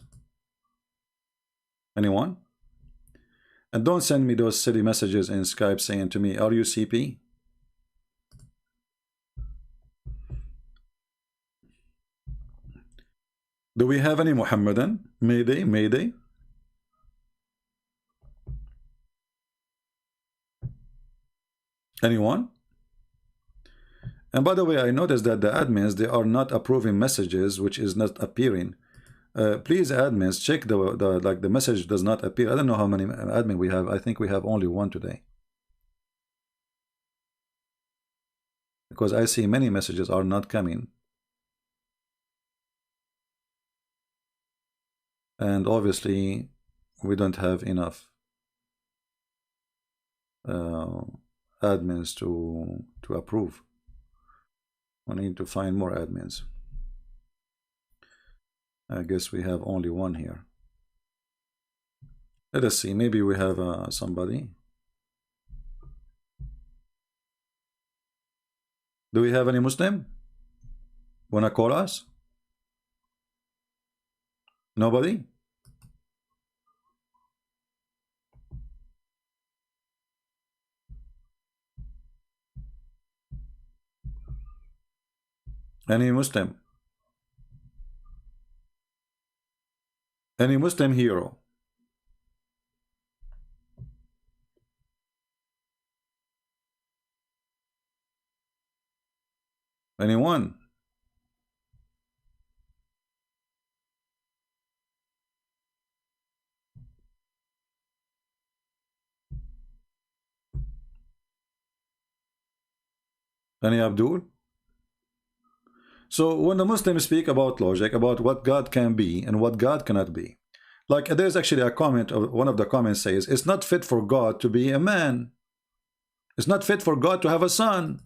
Anyone? And don't send me those silly messages in Skype saying to me, are you CP? Do we have any Muhammadan? Mayday, Mayday. Anyone? And by the way, I noticed that the admins, they are not approving messages which is not appearing. Please, admins, check the message does not appear. I don't know how many admin we have. I think we have only one today, because I see many messages are not coming, and obviously we don't have enough admins to approve. I need to find more admins. I guess we have only one here. Let us see, maybe we have somebody. Do we have any Muslim? Wanna call us? Nobody? Any Muslim? Any Muslim hero? Anyone? Any Abdul? So when the Muslims speak about logic, about what God can be and what God cannot be, like there's actually a comment of one of the comments says, it's not fit for God to be a man. It's not fit for God to have a son.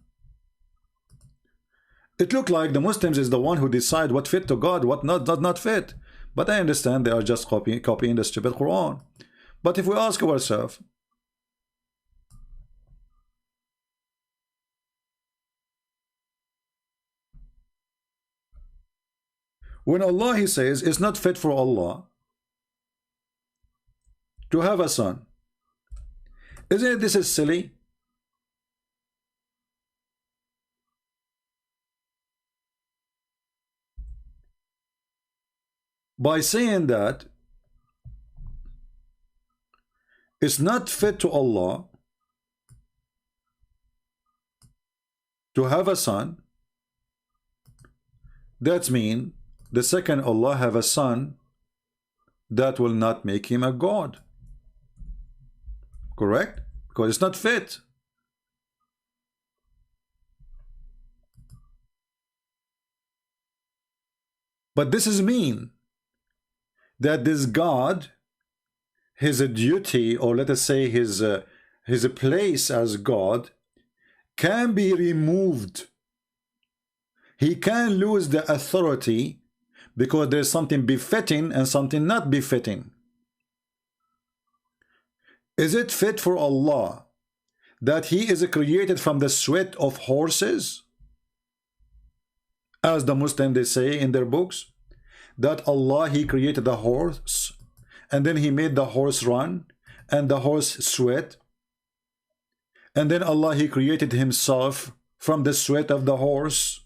It looked like the Muslims is the one who decide what fit to God, what not fit. But I understand they are just copying the stupid Quran. But if we ask ourselves, when Allah, he says, it's not fit for Allah to have a son, isn't it this is silly? By saying that it's not fit to Allah to have a son, that means the second Allah have a son, that will not make him a God. Correct? Because it's not fit. But this is mean that this God, his duty, or let us say his place as God, can be removed. He can lose the authority because there's something befitting and something not befitting. Is it fit for Allah that he is created from the sweat of horses, as the Muslims they say in their books, that Allah, he created the horse and then he made the horse run and the horse sweat, and then Allah, he created himself from the sweat of the horse?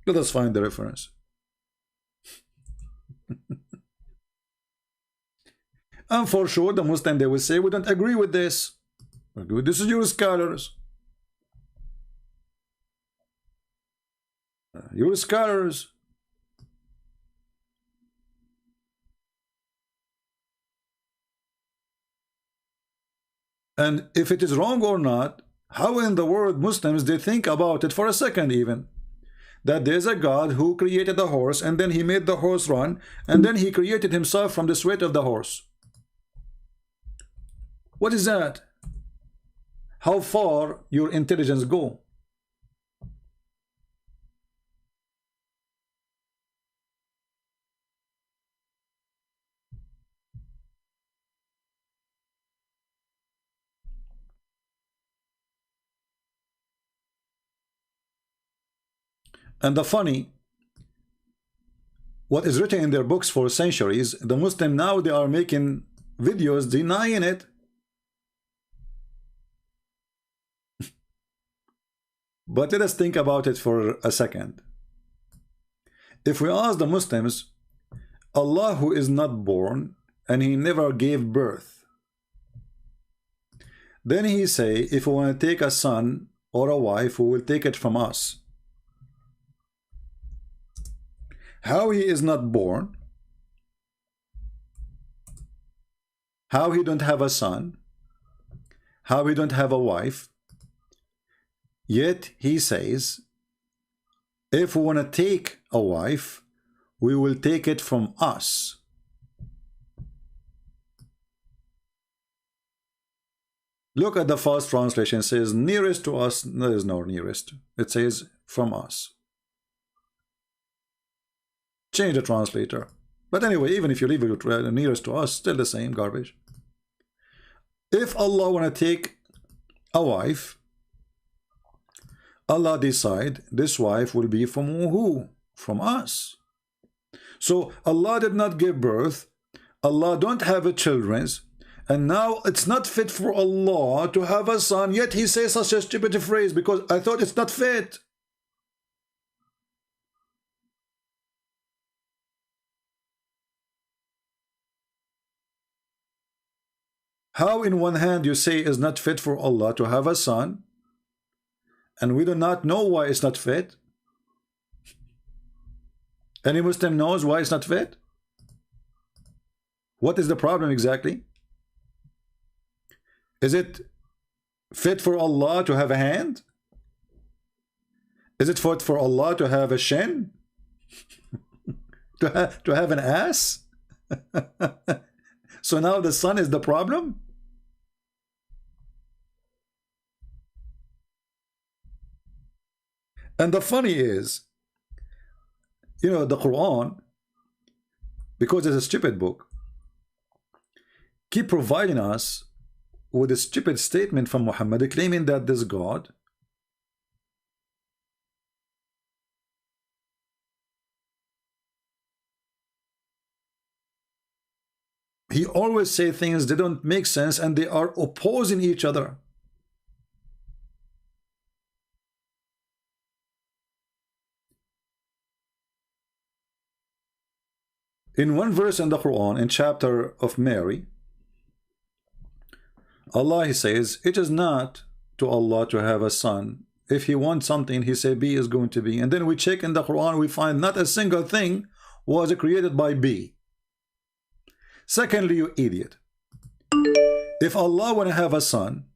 Let us find the reference. And for sure the Muslim, they will say, we don't agree with this. This is your scholars. Your scholars. And if it is wrong or not, how in the world Muslims they think about it for a second even? That there's a God who created the horse and then he made the horse run and then he created himself from the sweat of the horse. What is that? How far your intelligence go? And the funny, what is written in their books for centuries, the Muslim now they are making videos denying it. But let us think about it for a second. If we ask the Muslims, Allah who is not born and he never gave birth, then he say, if we want to take a son or a wife, we will take it from us. How he is not born, how he don't have a son, how he don't have a wife, yet he says, if we want to take a wife, we will take it from us. Look at the first translation. It says nearest to us. There is no nearest. It says from us. Change the translator. But anyway, even if you leave it nearest to us, still the same garbage. If Allah want to take a wife, Allah decide this wife will be from who? From us. So Allah did not give birth. Allah don't have a children's. And now it's not fit for Allah to have a son. Yet he says such a stupid phrase because I thought it's not fit. How in one hand you say it's not fit for Allah to have a son, and we do not know why it's not fit? Any Muslim knows why it's not fit? What is the problem exactly? Is it fit for Allah to have a hand? Is it fit for Allah to have a shin? to have an ass? So now the son is the problem? And the funny is, you know, the Quran, because it's a stupid book, keep providing us with a stupid statement from Muhammad claiming that this God he always say things that don't make sense and they are opposing each other. In one verse in the Quran, in chapter of Mary, Allah he says, it is not to Allah to have a son. If he wants something, he say B is going to be. And then we check in the Quran, we find not a single thing was created by B. Secondly, you idiot. If Allah want to have a son,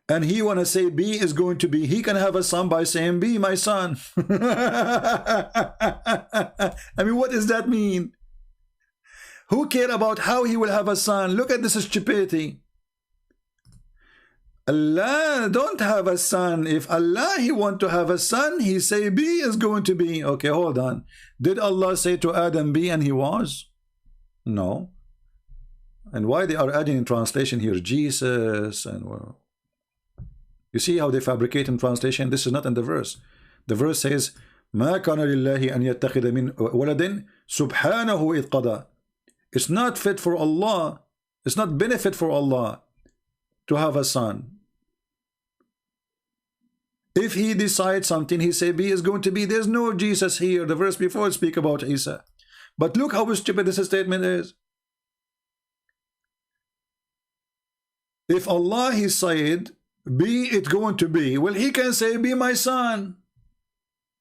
and he want to say B is going to be, he can have a son by saying B, my son. I mean, what does that mean? Who care about how he will have a son? Look at this stupidity. Allah don't have a son. If Allah he want to have a son, he say B is going to be. Okay, hold on. Did Allah say to Adam B and he was? No. And why they are adding in translation here Jesus and well, you see how they fabricate in translation? This is not in the verse. The verse says ما كان لله أن يتخذ من ولد سبحانه إذ قضى. It's not fit for Allah. It's not benefit for Allah to have a son. If he decides something, he say B is going to be. There's no Jesus here. The verse before speak about Isa. But look how stupid this statement is. If Allah he said be it's going to be, well he can say be my son.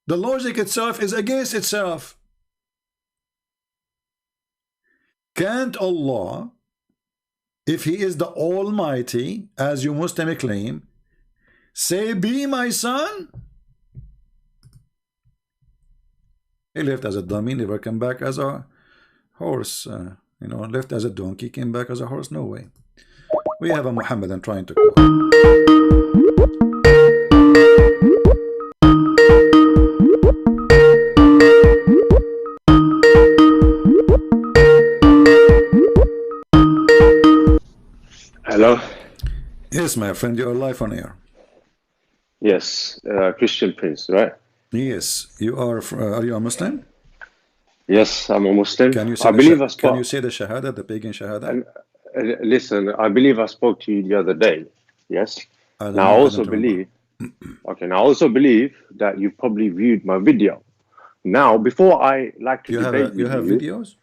The logic itself is against itself. Can't Allah, if he is the Almighty, as you Muslim claim, say be my son? He left as a dummy, never came back as a horse. You know, left as a donkey, came back as a horse. No way. We have a Muhammadan trying to quote. Hello? Yes, my friend, you're live on air. Yes, Christian Prince, right? Yes, you are you a Muslim? Yes, I'm a Muslim. Can you say can you say the Shahada, the pagan Shahada? Listen, I believe I spoke to you the other day. Yes. Now I also believe. Okay. Now I also believe that you probably viewed my video. Now, before I like to debate you have videos.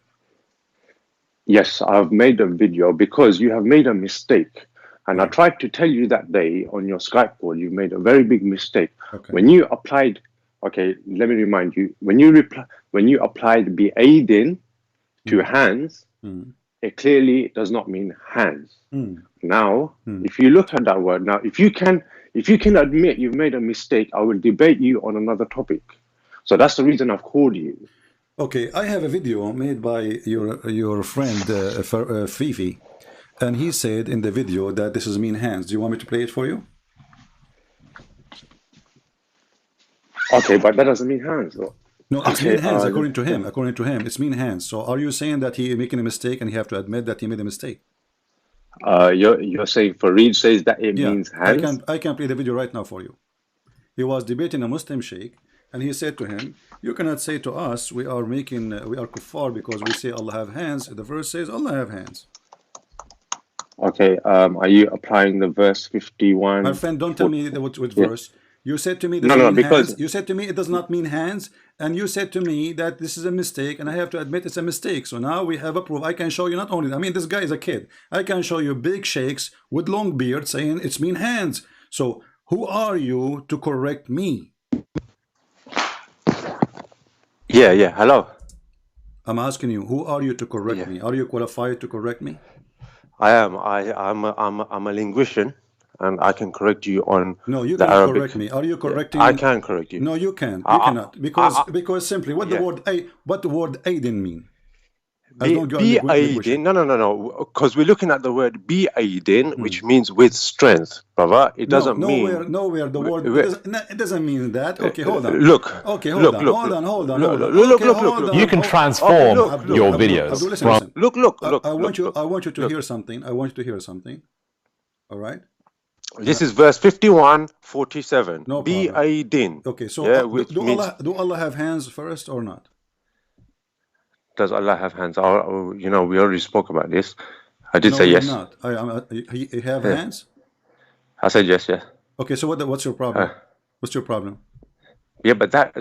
Yes, I've made a video because you have made a mistake. And I tried to tell you that day on your Skype call, you made a very big mistake. Okay. When you applied, okay, let me remind you, when you applied be aiding to hands, it clearly does not mean hands. Now, if you look at that word, now, if you can admit you've made a mistake, I will debate you on another topic. So that's the reason I've called you. Okay, I have a video made by your friend Fifi, and he said in the video that this is mean hands. Do you want me to play it for you? Okay, but that doesn't mean hands, though. No, it's mean hands according to him. According to him, it's mean hands. So are you saying that he making a mistake and he have to admit that he made a mistake? You're saying Fareed says that it means hands? I can play the video right now for you. He was debating a Muslim sheikh, and he said to him, you cannot say to us we are kuffar because we say Allah have hands. The verse says Allah have hands. Okay, are you applying the verse 51? My friend, don't tell me which verse. You said to me this because you said to me it does not mean hands, and you said to me that this is a mistake, and I have to admit it's a mistake. So now we have a proof. I can show you not only, I mean, this guy is a kid. I can show you big sheikhs with long beard saying it's mean hands. So who are you to correct me? Yeah. Hello. I'm asking you, who are you to correct me? Are you qualified to correct me? I am. I'm a linguist, and I can correct you on. No, you cannot correct me. Are you correcting? I can correct you. No, you can. You cannot because simply what the word aidin mean? Be aidin. No. Because we're looking at the word be aidin, which means with strength, brother. It doesn't mean nowhere the word. It doesn't mean that. Okay, hold on. Look. Okay, hold on. Look. You can transform your videos. Look. I want you to hear something. I want you to hear something. All right. This is verse 51:47. No be aidin. Okay, so do Allah have hands first or not? Does Allah have hands? We already spoke about this. I did say yes. Not. He have hands? I said yes. Okay, so what's your problem? What's your problem? Yeah, but I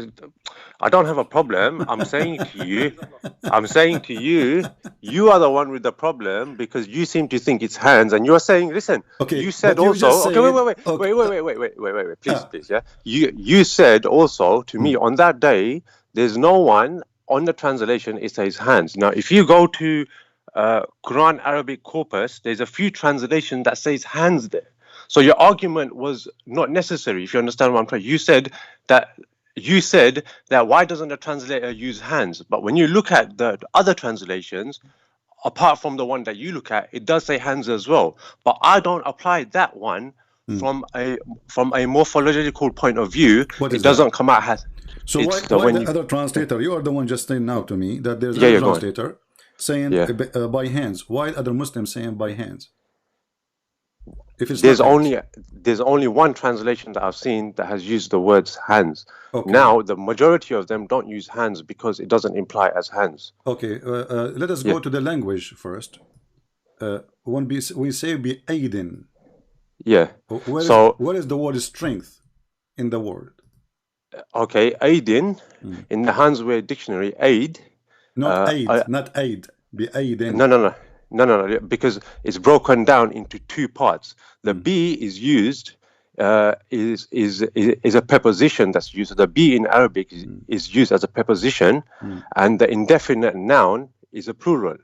don't have a problem. I'm saying to you, you are the one with the problem because you seem to think it's hands, and you're saying, listen. Okay. You said also. Wait. Please. Yeah. You said also to me on that day. There's no one on the translation. It says hands. Now, if you go to Qur'an Arabic corpus, there's a few translations that says hands there. So your argument was not necessary, if you understand what I'm trying. You said that why doesn't the translator use hands? But when you look at the other translations, apart from the one that you look at, it does say hands as well. But I don't apply that one from a morphological point of view. It doesn't come out as. So why the other translator? You are the one just saying now to me that there's a translator saying by hands. Why other Muslims saying by hands? If it's there's only one translation that I've seen that has used the words hands. Okay. Now the majority of them don't use hands because it doesn't imply as hands. Okay, let us go to the language first. When we say be aidin. Yeah. What is the word strength in the word? Okay, aidin in the Handsware dictionary, aid. Not aid. Be aidin. No, because it's broken down into two parts. The be is used is a preposition that's used. So the be in Arabic is used as a preposition, and the indefinite noun is a plural,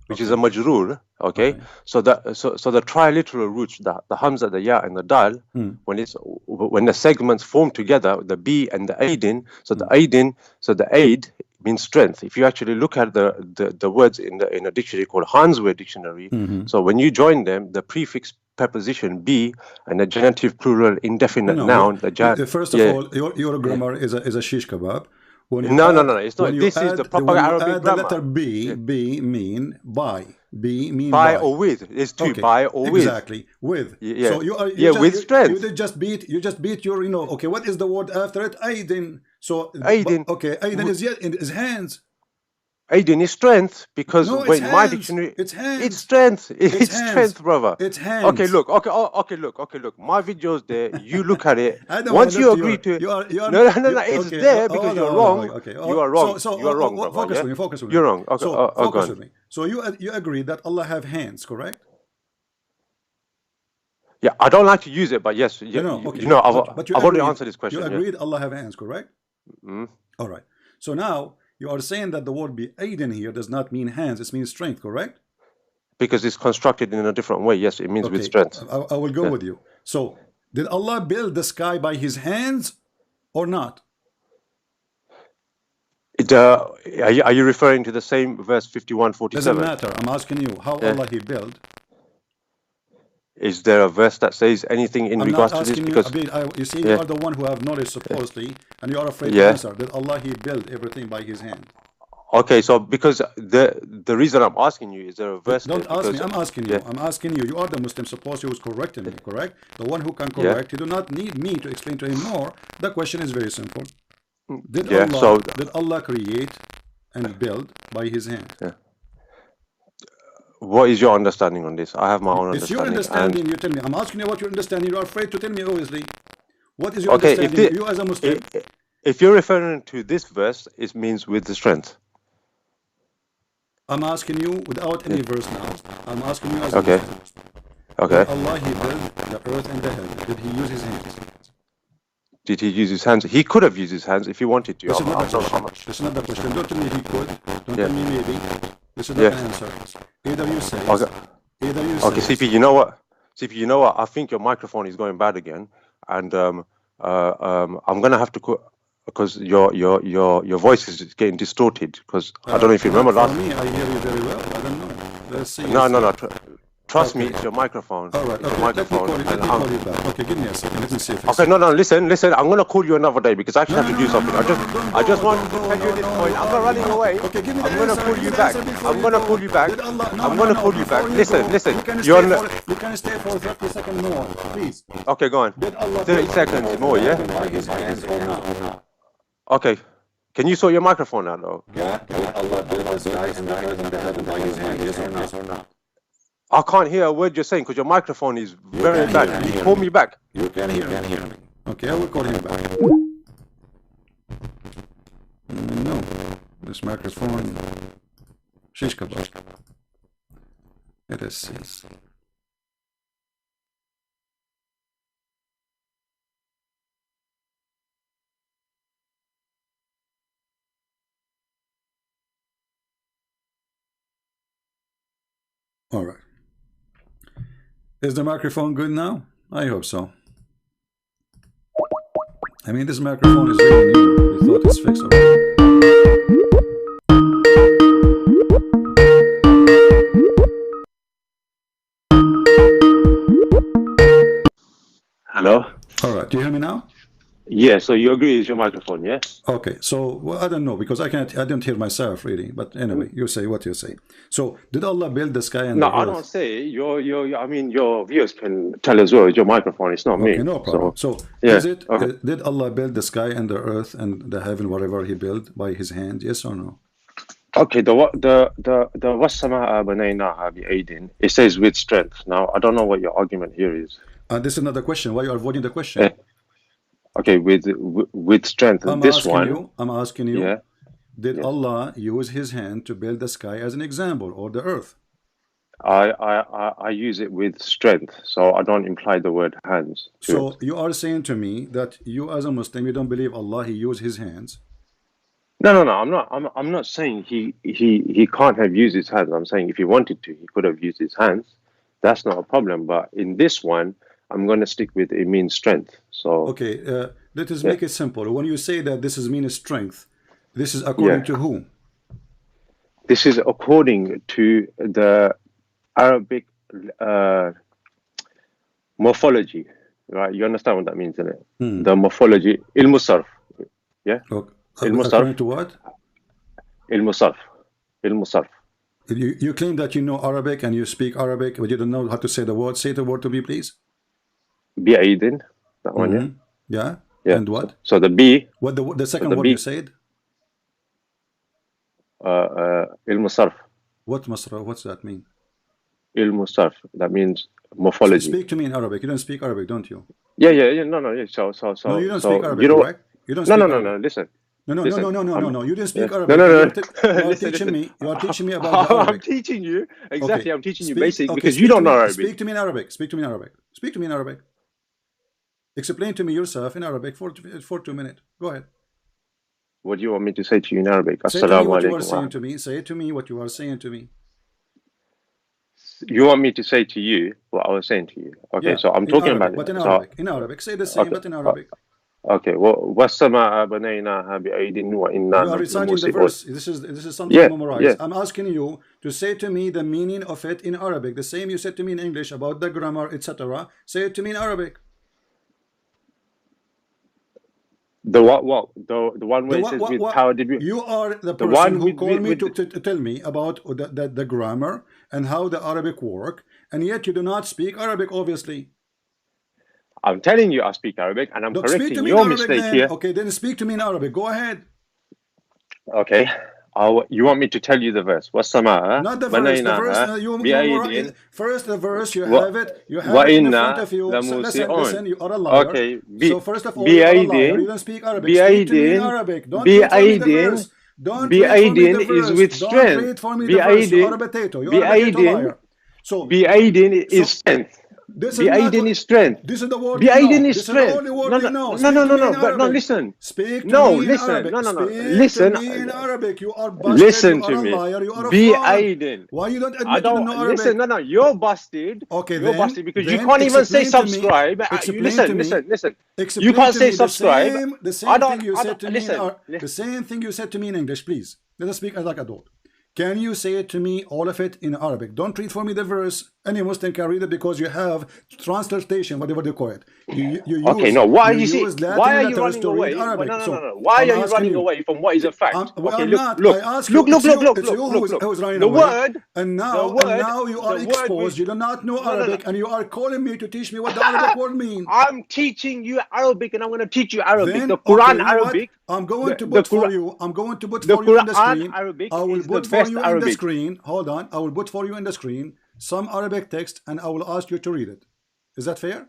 which is a majroor. Okay, so the triliteral roots, the hamza, the ya, and the dal, when the segments form together, the be and the aidin. So the aid means strength. If you actually look at the words in a dictionary called Handsware dictionary, so when you join them, the prefix preposition be and the genitive plural indefinite noun. First of all, your grammar is a shish kebab. No. It's not. This is the proper Arabic grammar. The letter B mean by. B mean by or with. It's two, okay. By or with. Exactly, with. Yeah. So you with strength. You just beat your, okay, what is the word after it? Aidin. So Aidin. Okay, Aidin is in his hands. Aidin is strength because wait, my dictionary. It's hands. It's strength. It's strength, brother. It's hands. Okay, look. Okay, look. My video's there. You look at it. I don't Once you agree to it. No. It's there because you're wrong. Okay. You are wrong. So you are wrong, brother. Focus with me. You're wrong. Okay. So focus on. with me. So you agree that Allah have hands, correct? Yeah, I don't like to use it, but yes. I've already answered this question. You agreed Allah have hands, correct? Mm. All right. So now you are saying that the word be aidin here does not mean hands, it means strength, correct? Because it's constructed in a different way. Yes, it means with strength. I will go with you. So did Allah build the sky by his hands or not? Are you referring to the same verse 51:47? Doesn't matter. I'm asking you how Allah he built. Is there a verse that says anything in regards to this? Because you see, you are the one who have knowledge supposedly, and you are afraid to answer. Did Allah he built everything by his hand? Okay, so because the reason I'm asking you is there a verse? Don't ask me. I'm asking you. I'm asking you. You are the Muslim supposed who is correcting me, correct? The one who can correct. You do not need me to explain to him more. The question is very simple. Did Allah create and build by his hand? Yeah. What is your understanding on this? I have my own understanding. It's your understanding. You tell me. I'm asking you what your understanding. You are afraid to tell me, obviously. What is your understanding? You as a Muslim. If you're referring to this verse, it means with the strength. I'm asking you without any verse now. I'm asking you as a Muslim. Okay. Did Allah he built the earth and the heaven? Did he use his hands? Did he use his hands? He could have used his hands if he wanted to. This is not the question. Don't tell me he could. Don't tell me maybe. This is not an answer. Either you say. Okay, CP, you know what? CP, you know what? I think your microphone is going bad again, and I'm gonna have to because your voice is getting distorted. Because I don't know if you remember last. For me, I hear you very well. I don't know. Let's see. No. Trust me, it's your microphone. All right, okay. Let me call you back. Okay, give me a second. Let me see if it's... Okay, no, listen. I'm going to call you another day because I actually have to do something. I just want to tell you this point. I'm not running away. Okay, give me I'm going to call you back. I'm going to call you back. I'm going to call you back. Listen. You can stay for 30 seconds more, please. Okay, go on. 30 seconds more, yeah? Okay. Can you sort your microphone out, though? Yeah. Allah built the skies and the earth and the heaven by his hand, yes or no? I can't hear a word you're saying because your microphone is very bad. Can you call me back? You can hear me. Okay, I will call him back. No, this microphone. Shish kebab. Let us see. All right. Is the microphone good now? I hope so. I mean, this microphone is really new. We thought it's fixed already. Hello? All right. Do you hear me now? Yeah, so you agree it's your microphone, yeah? Okay, so well, I don't know because I don't hear myself really. But anyway, you say what you say. So did Allah build the sky and the earth? No, I don't say. I mean, your viewers can tell as well. It's your microphone. It's not me. Okay, no problem. So is it? Did Allah build the sky and the earth and the heaven, whatever He built, by His hand? Yes or no? Okay, the wasama'a banaynaha bi'aydin. It says with strength. Now I don't know what your argument here is. This is another question. Why you are avoiding the question? Okay, with strength. I'm asking you. Yeah. Did Allah use His hand to build the sky as an example, or the earth? I use it with strength, so I don't imply the word hands. So you are saying to me that you, as a Muslim, you don't believe Allah He used His hands? No. I'm not saying he can't have used his hands. I'm saying if he wanted to, he could have used his hands. That's not a problem. But in this one, I'm going to stick with it means strength. So okay, let us make it simple. When you say that this is means strength, this is according to whom? This is according to the Arabic morphology, right? You understand what that means, isn't it? The morphology, ilm sarf. Yeah. According to what? Ilmusarf. You claim that you know Arabic and you speak Arabic, but you don't know how to say the word. Say the word to me, please. Bi'aidin. That one, yeah. Yeah. And what? So the B. What the second word you said? Ilmusarf. What's that mean? Ilmusarf. That means morphology. So speak to me in Arabic. You don't speak Arabic, don't you? Yeah. No. Yeah. So. No, you don't speak Arabic, correct? You don't speak No. Arabic. Listen. No. You didn't speak Arabic. No. You are teaching me. You are teaching me about the Arabic. I'm teaching you exactly. I'm teaching you basic okay, because you don't know Arabic. Speak to me in Arabic. Speak to me in Arabic. Explain to me yourself in Arabic for 2 minutes. Go ahead. What do you want me to say to you in Arabic? Say to me what you are saying to me. Say to me what you are saying to me. You want me to say to you what I was saying to you? Okay, yeah, so I'm talking Arabic, about but it. In Arabic. Say the same, okay, but in Arabic. Okay. Well, وَالسَّمَاءَ بَنَيْنَاهَا بِأَيْدٍ وَإِنَّا You are reciting the verse. This is something to memorize. Yeah. I'm asking you to say to me the meaning of it in Arabic. The same you said to me in English about the grammar, etc. Say it to me in Arabic. The what? The one where it says with power debut. You are the person who called me to tell me about the grammar and how the Arabic work, and yet you do not speak Arabic, obviously. I'm telling you I speak Arabic, and I'm correcting your mistake here. Okay, then speak to me in Arabic. Go ahead. Okay. You want me to tell you the verse? وَالسَّمَاءَ Not the verse. First the verse, you have it. You have it in front of you. Listen, you are a liar. Okay. So first of all, you are a liar. You don't speak Arabic. Speak to me in Arabic. Don't read for me the verse. Don't read for me the verse. Is with strength. Don't read for me the verse. You are a potato. You are a potato liar. So Bi'aidin is strength. Bi'aidin is strength. This is the word. Bi'aidin is strength. This is the only word you know. No. But no, listen. Speak to me in Arabic. No. Listen. To me in Arabic. You are busted. Listen you to are me. A liar. You are a Bi'aidin. fraud. Why you don't admit you don't know Arabic? Listen. No. You're busted. Okay, you're busted because you can't even say subscribe. Listen. You can't say subscribe. The same thing you said to me. The same thing you said to me in English, please. Let us speak like adult. Can you say it to me, all of it, in Arabic? Don't read for me the verse. Any Muslim can read it because you have translation, whatever they call it. Okay, no. Why are you running away? No. Why are you running away from what is a fact? Okay, look. It's you who's running away. And now you are exposed. You do not know Arabic, and you are calling me to teach me what the Arabic word means. I'm teaching you Arabic, and I'm going to teach you Arabic. The Quran Arabic. I'm going to put for you. I'm going to put for you on the screen. I will put for you in the screen. Hold on. I will put for you in the screen some Arabic text, and I will ask you to read it. Is that fair?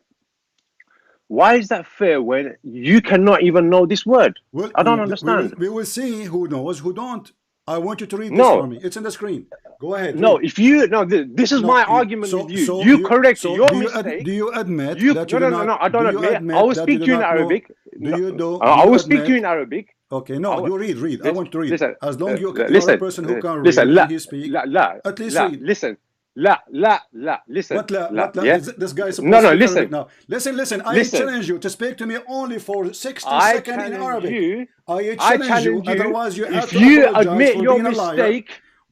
Why is that fair when you cannot even know this word? Well, I don't understand. We will see who knows, who don't. I want you to read this for me. It's in the screen. Go ahead. No, read. This is my argument with you. You correct your mistake. Do you admit that you No, I don't admit. I will speak to you in Arabic. I will speak to you in Arabic. Okay, no, you read. I want to read. Listen, as long as you're a person who can read and you speak, at least read. Listen. Listen. What la? Yeah? This guy is supposed to listen. Now. Listen. I challenge you to speak to me only for 60 seconds in Arabic. I challenge you. Otherwise, you have to apologize for being a liar.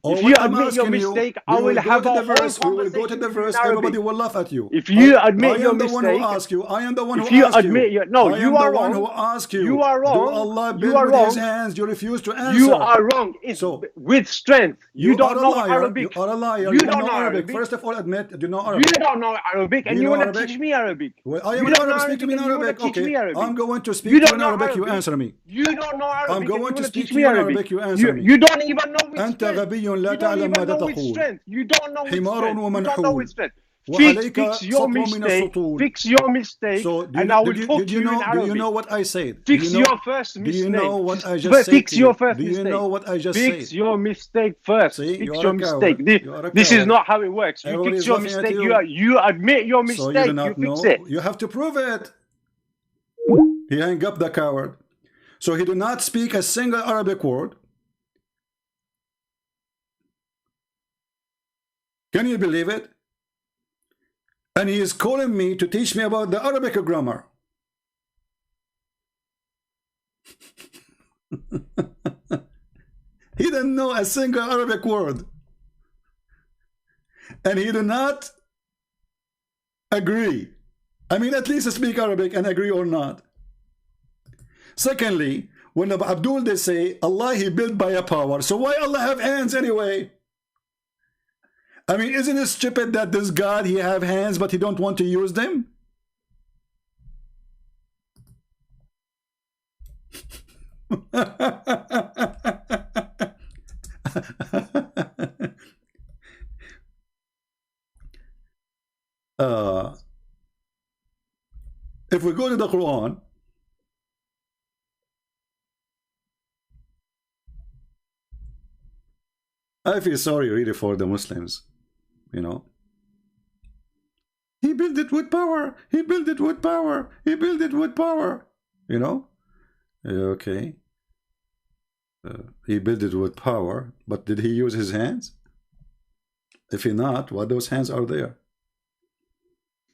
If you admit your mistake, I will have a verse. We will go to the verse. Everybody will laugh at you. If you admit your mistake, I am the one who asks you. I am the one who asks you. If you admit your you are wrong. Who asks you? You are wrong. Do Allah bend with His hands? You refuse to answer. You are wrong. So with strength, you don't know Arabic. You are a liar. You don't know Arabic. First of all, admit you know Arabic. You don't know Arabic, and you want to teach me Arabic. Well, I am Arab. Speak to me in Arabic. Okay, I'm going to speak to you in Arabic. You answer me. You don't know Arabic. I'm going to speak to you in Arabic. You answer me. You don't even know which أنت غبي لا تعلم ماذا تقول. You don't know which حمار ومنحول. Fix your mistake. So and I will talk to you in Arabic. Do you know what I said? Fix your first mistake. Do you know what I just said? Fix your first mistake. Do you know what I just said? Fix your mistake first. Fix your mistake. This is not how it works. You fix your mistake. You admit your mistake. You fix it. You have to prove it. He hung up the coward. So he did not speak a single Arabic word. Can you believe it? And he is calling me to teach me about the Arabic grammar. He didn't know a single Arabic word. And he did not agree. I mean, at least speak Arabic and agree or not. Secondly, when Abdul they say Allah he built by a power, so why Allah have hands anyway? I mean, isn't it stupid that this God he have hands but he don't want to use them? If we go to the Quran, I feel sorry really for the Muslims, you know. He built it with power. He built it with power. He built it with power. You know? Okay. He built it with power, but did he use his hands? If he not, why those hands are there?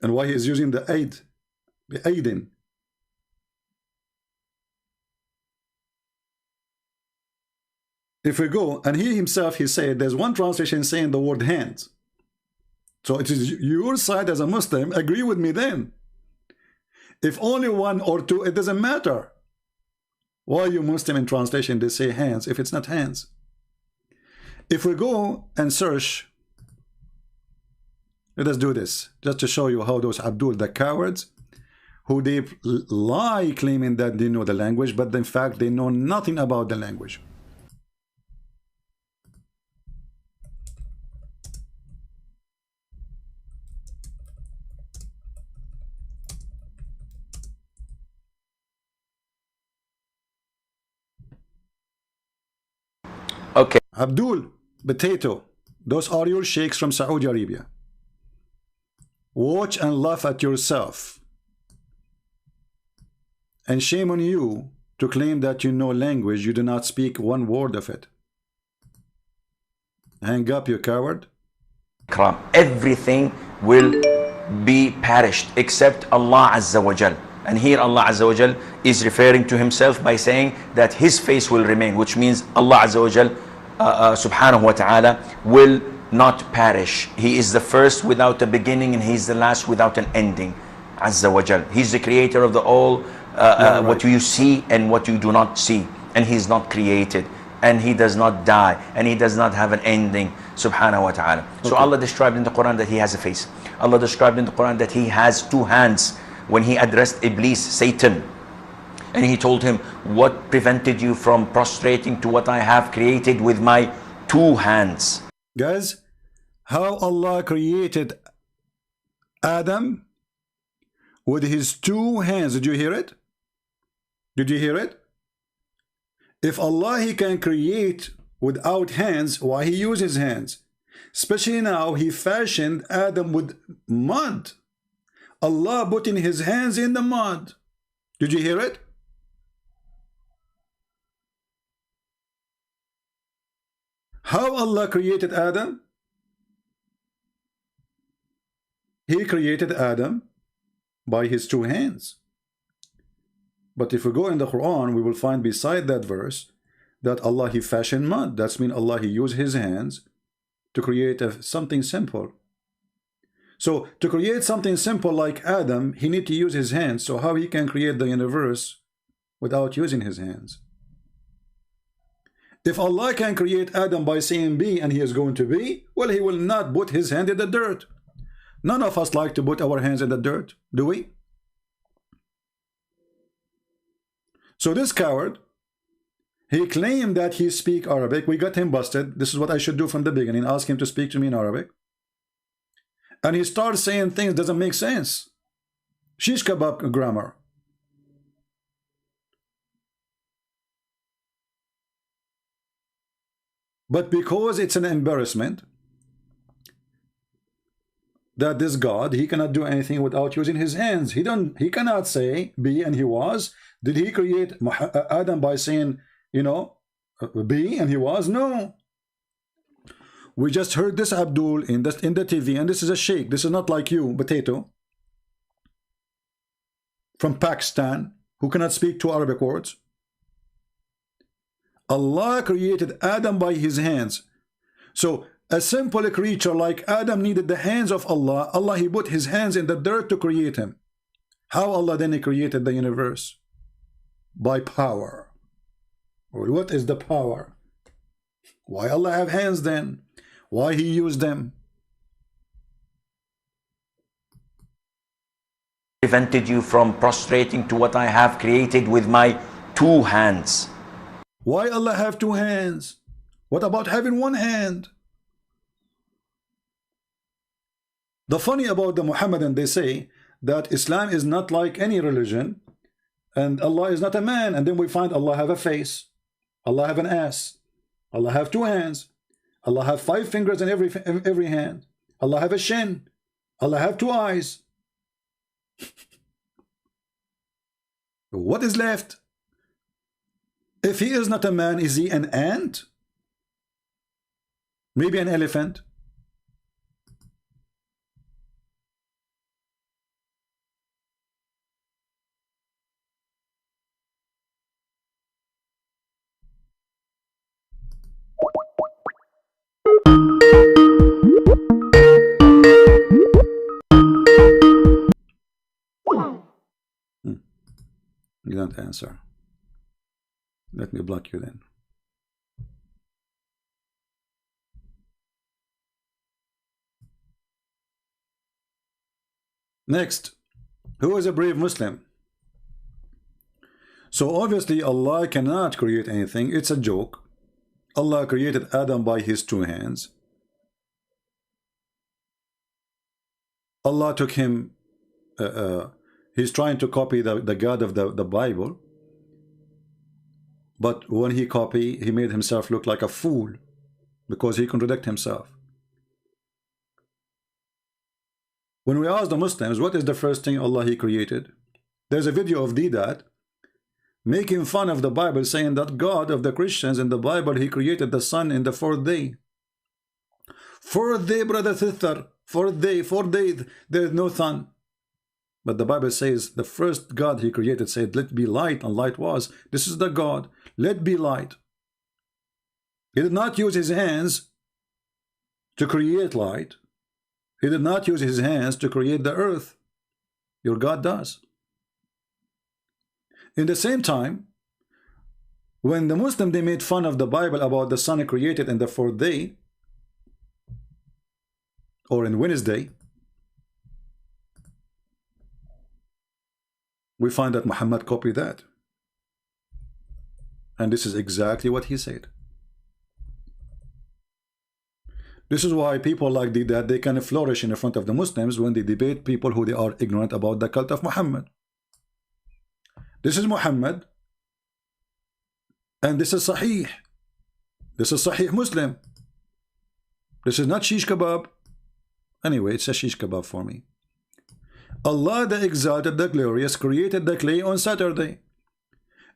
And why he is using the aid, the aiding? If we go, and he himself, he said, there's one translation saying the word hands. So it is your side as a Muslim, agree with me then. If only one or two, it doesn't matter. Why you Muslim in translation, they say hands, if it's not hands. If we go and search, let us do this, just to show you how those Abdul, the cowards, who they lie claiming that they know the language, but in fact they know nothing about the language. Okay. Abdul, potato, those are your sheikhs from Saudi Arabia. Watch and laugh at yourself. And shame on you to claim that you know language, you do not speak one word of it. Hang up, you coward. Everything will be perished except Allah Azza wa Jal. And here Allah Azza wa Jal is referring to himself by saying that his face will remain, which means Allah Azza wa Jal subhanahu wa ta'ala will not perish. He is the first without a beginning, and he is the last without an ending. Azza wa Jal. He's the creator of the all, right. What you see and what you do not see. And he is not created, and he does not die, and he does not have an ending, subhanahu wa ta'ala. So Allah described in the Quran that he has a face. Allah described in the Quran that he has two hands when he addressed Iblis, Satan. And he told him, what prevented you from prostrating to what I have created with my two hands? Guys, how Allah created Adam with his two hands. Did you hear it? Did you hear it? If Allah he can create without hands, why he uses hands? Especially now he fashioned Adam with mud. Allah putting his hands in the mud. Did you hear it? How Allah created Adam? He created Adam by his two hands. But if we go in the Quran, we will find beside that verse that Allah he fashioned mud. That's mean Allah he used his hands to create something simple. So to create something simple like Adam, he need to use his hands. So how he can create the universe without using his hands? If Allah can create Adam by saying be and he is going to be, well, he will not put his hand in the dirt. None of us like to put our hands in the dirt, do we? So this coward, he claimed that he speaks Arabic. We got him busted. This is what I should do from the beginning, ask him to speak to me in Arabic. And he starts saying things doesn't make sense. Shish kebab grammar. But because it's an embarrassment that this God, he cannot do anything without using his hands. He cannot say be and he was. Did he create Adam by saying, you know, be and he was? No. We just heard this Abdul in the TV, and this is a sheikh. This is not like you, potato, from Pakistan, who cannot speak two Arabic words. Allah created Adam by his hands. So a simple creature like Adam needed the hands of Allah. Allah he put his hands in the dirt to create him. How Allah then he created the universe? By power. Well, what is the power? Why Allah have hands then? Why He used them? Prevented you from prostrating to what I have created with my 2 hands. Why Allah have 2 hands? What about having 1 hand? The funny about the Muhammadan, they say that Islam is not like any religion, and Allah is not a man, and then we find Allah have a face, Allah have an ass, Allah have 2 hands, Allah have 5 fingers in every hand, Allah have a shin, Allah have 2 eyes. What is left? If He is not a man, is He an ant? Maybe an elephant? You don't answer. Let me block you then. Next, who is a brave Muslim? So obviously Allah cannot create anything. It's a joke. Allah created Adam by His 2 hands. Allah took him, he's trying to copy the God of the Bible, but when he copied, he made himself look like a fool because he contradicted himself. When we ask the Muslims, what is the first thing Allah He created? There's a video of Didat making fun of the Bible, saying that God of the Christians in the Bible, He created the sun in the 4th day. 4th day, brother, sister, 4th day, there is no sun. But the Bible says the first God He created said, let be light, and light was. This is the God, let be light. He did not use His hands to create light. He did not use His hands to create the earth. Your God does. In the same time, when the Muslim, they made fun of the Bible about the sun created in the 4th day, or in Wednesday, we find that Muhammad copied that. And this is exactly what he said. This is why people like that, they can flourish in front of the Muslims when they debate people who they are ignorant about the cult of Muhammad. This is Muhammad, and this is Sahih. This is Sahih Muslim. This is not shish kebab. Anyway, it's a shish kebab for me. Allah the Exalted, the Glorious, created the clay on Saturday.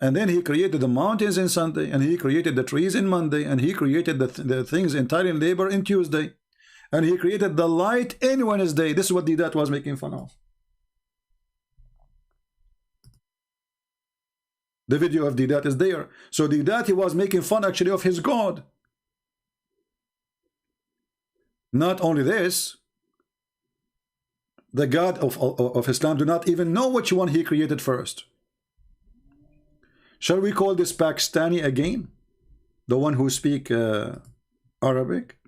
And then He created the mountains in Sunday, and He created the trees in Monday, and He created the things entirely in labor in Tuesday, and He created the light in Wednesday. This is what Didat was making fun of. The video of Didat is there. So Didat, he was making fun actually of his God. Not only this, the God of Islam do not even know which one He created first. Shall we call this Pakistani again? The one who speak Arabic?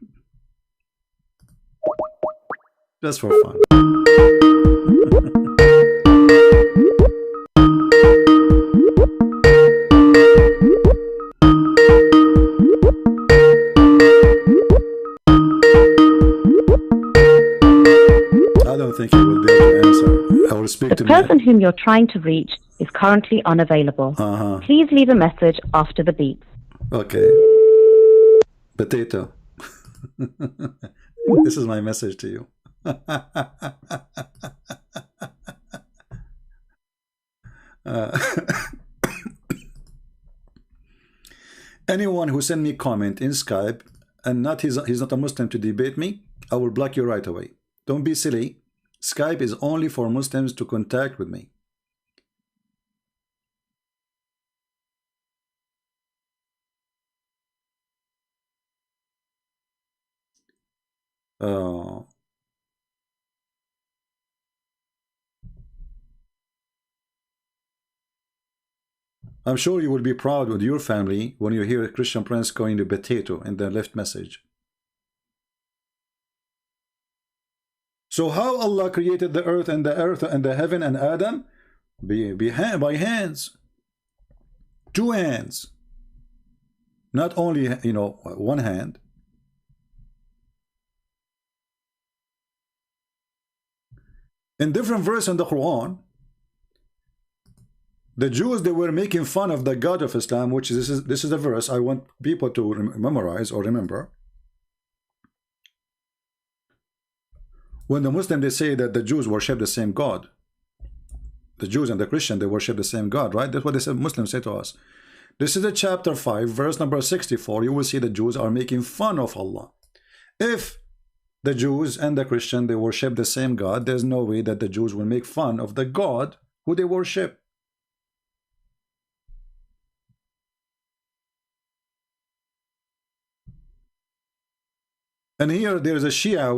Just for fun. I don't think he will dare to answer. I will speak to the person whom you're trying to reach is currently unavailable. Please leave a message after the beep. Okay. Potato. This is my message to you. Anyone who send me comment in Skype and he's not a Muslim to debate me, I will block you right away. Don't be silly. Skype is only for Muslims to contact with me. I'm sure you will be proud with your family when you hear a Christian prince going to potato in the left message. So how Allah created the earth and the heaven and Adam? By hands. Two hands. Not only, you know, one hand. In different verses in the Quran, the Jews, they were making fun of the God of Islam, which this is a verse I want people to memorize or remember. When the Muslims, they say that the Jews worship the same God. The Jews and the Christian, they worship the same God, right? That's what they say, Muslims say to us. This is the chapter 5, verse number 64. You will see the Jews are making fun of Allah. If the Jews and the Christian, they worship the same God, there's no way that the Jews will make fun of the God who they worship. And here there is a Shia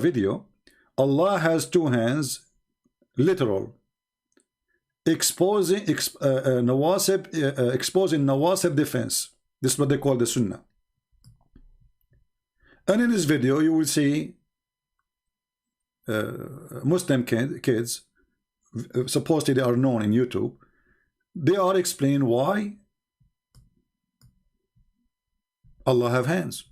video. Allah has two hands, literal, exposing nawasib defense. This is what they call the Sunnah. And in this video you will see Muslim kids, supposedly they are known in YouTube, they are explaining why Allah have hands.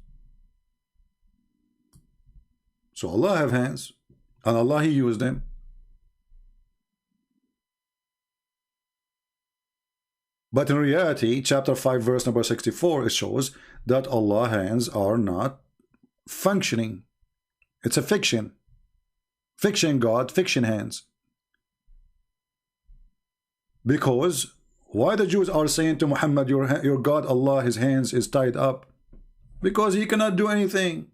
So Allah have hands, and Allah He used them. But in reality, chapter 5, verse number 64, it shows that Allah's hands are not functioning. It's a fiction. Fiction God, fiction hands. Because why the Jews are saying to Muhammad, your God Allah, his hands is tied up? Because he cannot do anything.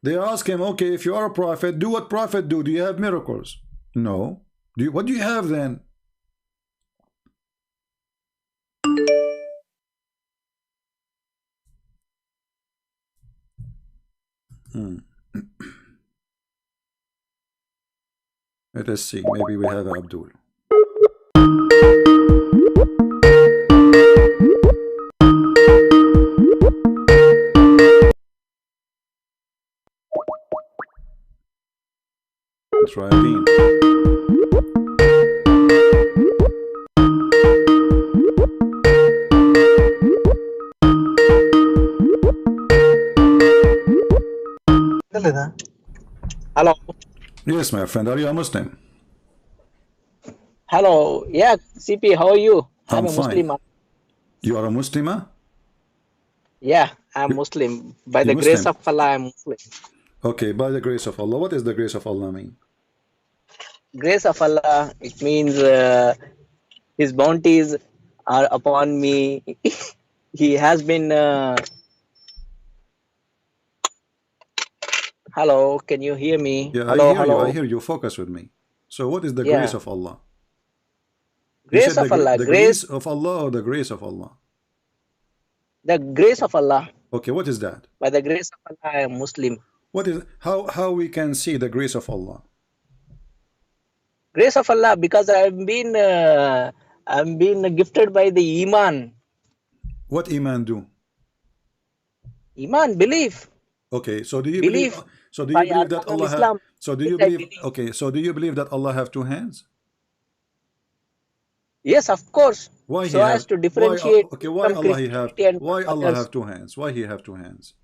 They ask him, okay, if you are a prophet, do what prophet do. Do you have miracles? No. What do you have then? Let us see. Maybe we have Abdul. Try again. Hello. Yes, my friend. Are you a Muslim? Hello. Yeah, CP, how are you? I'm a fine. Muslim. You are a Muslim? Yeah, I'm Muslim. By the grace of Allah, I'm Muslim. Okay, by the grace of Allah. What does the grace of Allah mean? Grace of Allah, it means His bounties are upon me. He has been... Hello, can you hear me? Yeah, hello, I hear hello. you. I hear you. Focus with me. So what is the grace of Allah? Grace of Allah. The grace of Allah or the grace of Allah? The grace of Allah. Okay, what is that? By the grace of Allah, I am Muslim. What is how we can see the grace of Allah? Grace of Allah, because I'm been gifted by the Iman. What Iman do? Iman, belief. Okay, so do you believe? So do you believe that Allah have? So do you believe? Okay, so do you believe that Allah have two hands? Yes, of course. Why so as to differentiate? Okay, why Allah he have? Why Allah have two hands? Why he have two hands?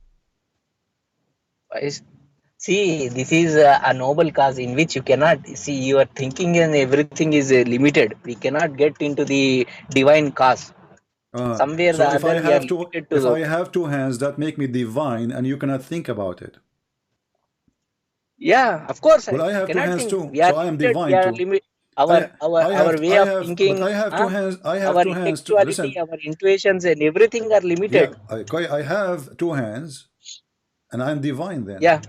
See, this is a noble cause in which you cannot see your thinking and everything is limited. We cannot get into the divine cause. Somewhere so the if other I have two hands, that make me divine, and you cannot think about it. Yeah, of course. But I have two hands too, so I am divine too. Our way of thinking. But I have two hands. I have our two hands too. Listen, our intuitions and everything are limited. Yeah, I have two hands, and I am divine then. Yeah.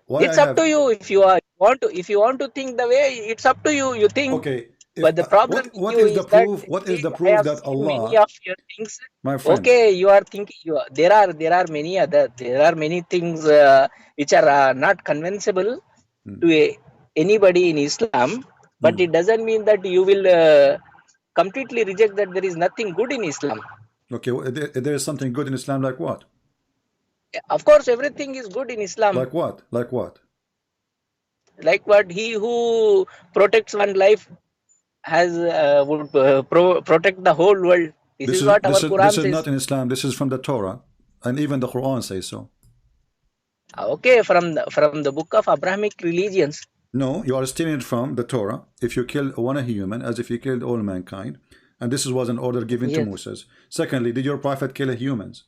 Why it's up to you. If you want to think the way, it's up to you. You think. Okay. But the problem what is the proof? What is the proof that Allah? Many of your things, my friend. Okay, you are thinking. There are many things which are not convincible. to anybody in Islam, but it doesn't mean that you will completely reject that there is nothing good in Islam. Okay, there is something good in Islam, like what? Of course, everything is good in Islam. Like what? Like what? Like what? He who protects one life has would protect the whole world. This is what our Quran says. This is not in Islam. This is from the Torah, and even the Quran says so. Okay, from the book of Abrahamic religions. No, you are stealing it from the Torah. If you kill one human, as if you killed all mankind, and this was an order given to Moses. Secondly, did your prophet kill humans?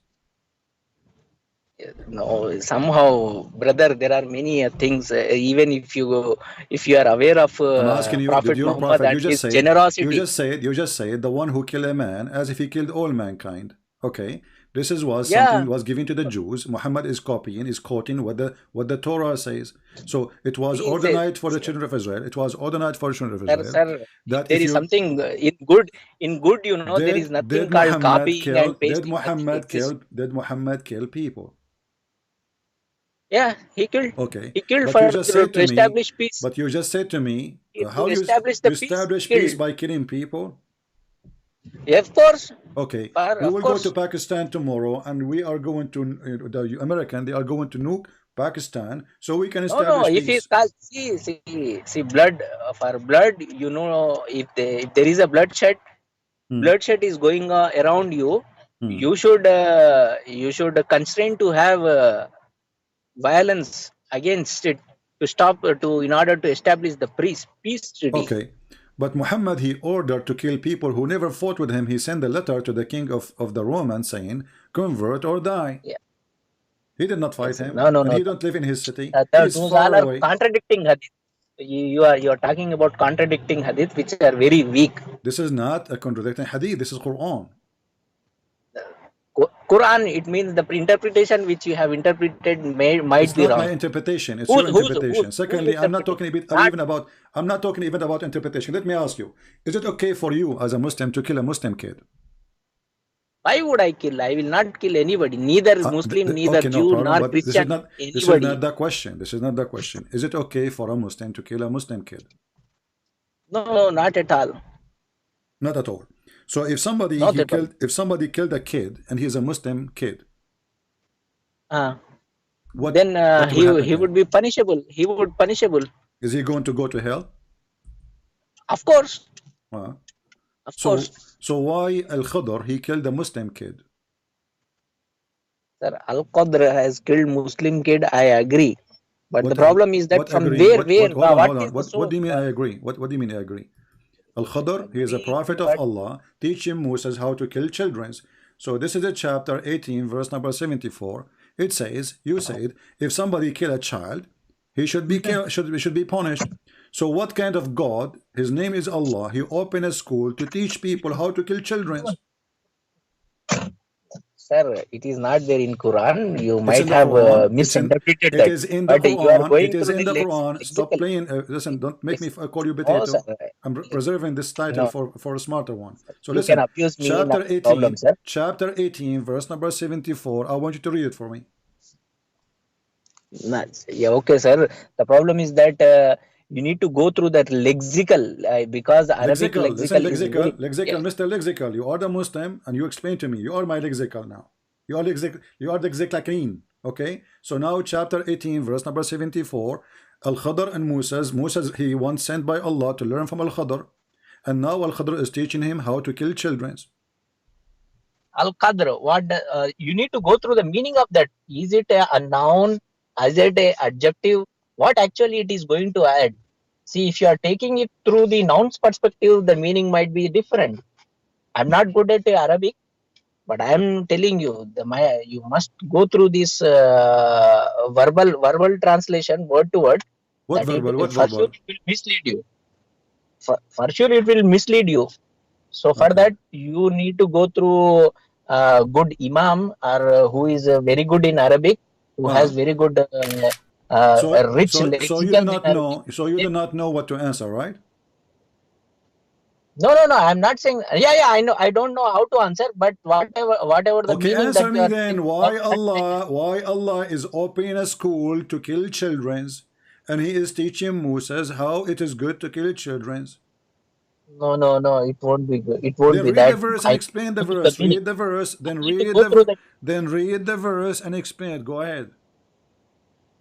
No, somehow, brother, there are many things. Even if you are aware of I'm asking you, Prophet did your Muhammad prophet, and his generosity. you just said the one who killed a man as if he killed all mankind. Okay, this was something was given to the Jews. Muhammad is quoting what the Torah says. So it was ordained for the children of Israel. It was ordained for the children of Israel. Sir, that there is something in good, you know, there is nothing called copying and pasting. Did Muhammad kill people? Yeah, he killed. Okay. He killed to establish peace. But you just said to me, how you establish peace by killing people? Yeah, of course. Okay. We will go to Pakistan tomorrow, and we are going to the American. They are going to nuke Pakistan, so we can establish peace. If he see blood for blood, you know, if there is a bloodshed, bloodshed is going around you. You should constrain to have violence against it to stop in order to establish the peace treaty. Okay, but Muhammad, he ordered to kill people who never fought with him. He sent a letter to the king of the Romans saying, "Convert or die." Yeah. He did not fight him. No. He don't live in his city. Those all are contradicting hadith. You are talking about contradicting hadith, which are very weak. This is not a contradicting hadith. This is Quran. Quran, it means the interpretation which you have interpreted might be wrong. It's not my interpretation. It's your interpretation. Secondly, I'm not talking even about interpretation. Let me ask you: is it okay for you as a Muslim to kill a Muslim kid? Why would I kill? I will not kill anybody. Neither Muslim, neither Jew, nor Christian. This is not the question. This is not the question. Is it okay for a Muslim to kill a Muslim kid? No, not at all. Not at all. So if somebody killed a kid and he's a Muslim kid, then he would be punishable. He would be punishable. Is he going to go to hell? Of course. Of course. So why Al-Khadr, he killed a Muslim kid? Sir, Al-Qadr has killed Muslim kid, I agree. But the problem is that what do you mean I agree? What do you mean I agree? Al-Khadr, he is a prophet of Allah, teaching Moses how to kill children. So this is a chapter 18, verse number 74. It says, you said, if somebody kill a child, he should be should be punished. So what kind of God? His name is Allah. He opened a school to teach people how to kill children. Sir, it is not there in Quran. You might have misinterpreted that. It is in the Quran. It is in the Quran. Stop playing. Listen, don't make me call you potato. I'm preserving this title for a smarter one. So you listen, can abuse me chapter 18, verse number 74. I want you to read it for me. Yeah, okay, sir. The problem is that you need to go through that lexical because Arabic lexical. Lexical, Mr. Lexical. You are the Muslim, and you explain to me. You are my lexical now. You are the lexical. Okay. So now chapter 18, verse number 74. Al-Khadr and Moses, he once sent by Allah to learn from Al-Khadr, and now Al-Khadr is teaching him how to kill children. Al-Qadr, you need to go through the meaning of that. Is it a noun? Is it a adjective? What actually it is going to add? See, if you are taking it through the noun's perspective, the meaning might be different. I'm not good at Arabic, but I am telling you, you must go through this verbal translation, word to word. What verbal? For sure, it will mislead you. For sure, it will mislead you. So for that, you need to go through a good imam or who is very good in Arabic, who has very good rich lexical. So you do not know what to answer, right? No. I'm not saying. Yeah. I know. I don't know how to answer, but whatever the meaning. Okay, answer me then. Why Allah is opening a school to kill children, and he is teaching Moses how it is good to kill children. No, no, no. It won't be good. It won't Then be read that. the verse and explain the verse. Read the verse, then read then read the verse and explain it. Go ahead.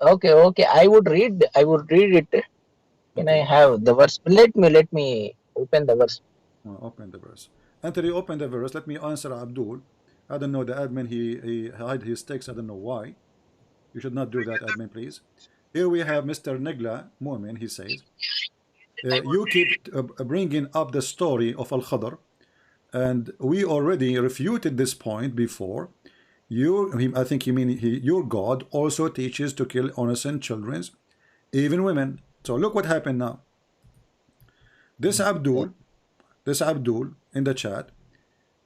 Okay, okay. I would read it. Can I have the verse? Let me open the verse. Open the verse. Until you open the verse, let me answer Abdul. I don't know, the admin, he hide his text. I don't know why. You should not do that, admin, please. Here we have Mr. Negla Mu'min. He says, you keep bringing up the story of Al-Khadr, and we already refuted this point before. I think you mean your God also teaches to kill innocent children, even women. So look what happened now. This Abdul in the chat,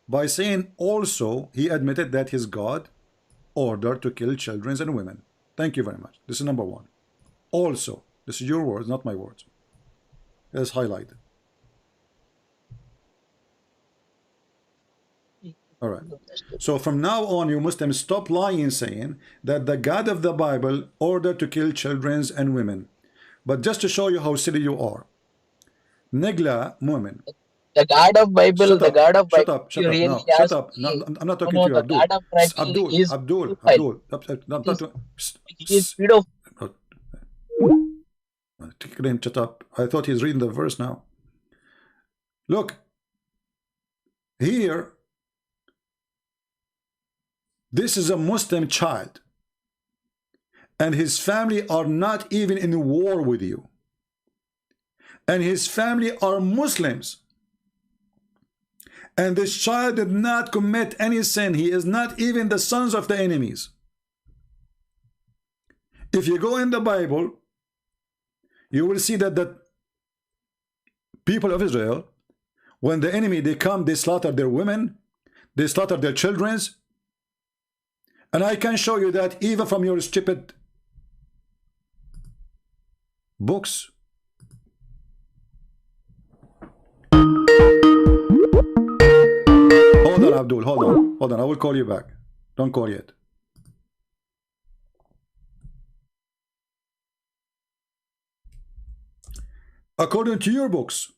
by saying also, he admitted that his God ordered to kill children and women. Thank you very much. This is number one. Also, this is your words, not my words. Let's highlight. All right. So from now on, you Muslims stop lying, saying that the God of the Bible ordered to kill children and women. But just to show you how silly you are, Negla Mu'min. The God of Bible, the God of Bible. Shut up, no, shut up. No, I'm not talking to you, Abdul. Abdul. He's pedophile. Shut up. I thought he's reading the verse now. Look, here, this is a Muslim child, and his family are not even in war with you, and his family are Muslims. And this child did not commit any sin. He is not even the sons of the enemies. If you go in the Bible, you will see that the people of Israel, when the enemy, they come, they slaughter their women, they slaughter their children. And I can show you that even from your stupid books. Hold on, Abdul, hold on, I will call you back. Don't call yet. According to your books,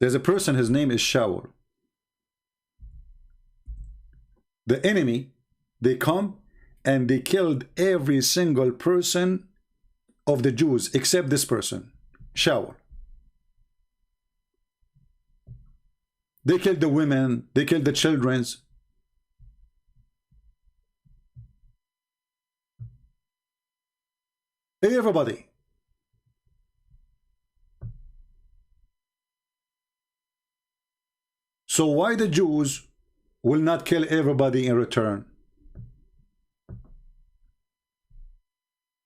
there's a person, his name is Shaul. The enemy, they come and they killed every single person of the Jews except this person, Shaul. They killed the women, they killed the children. Everybody. So why the Jews will not kill everybody in return?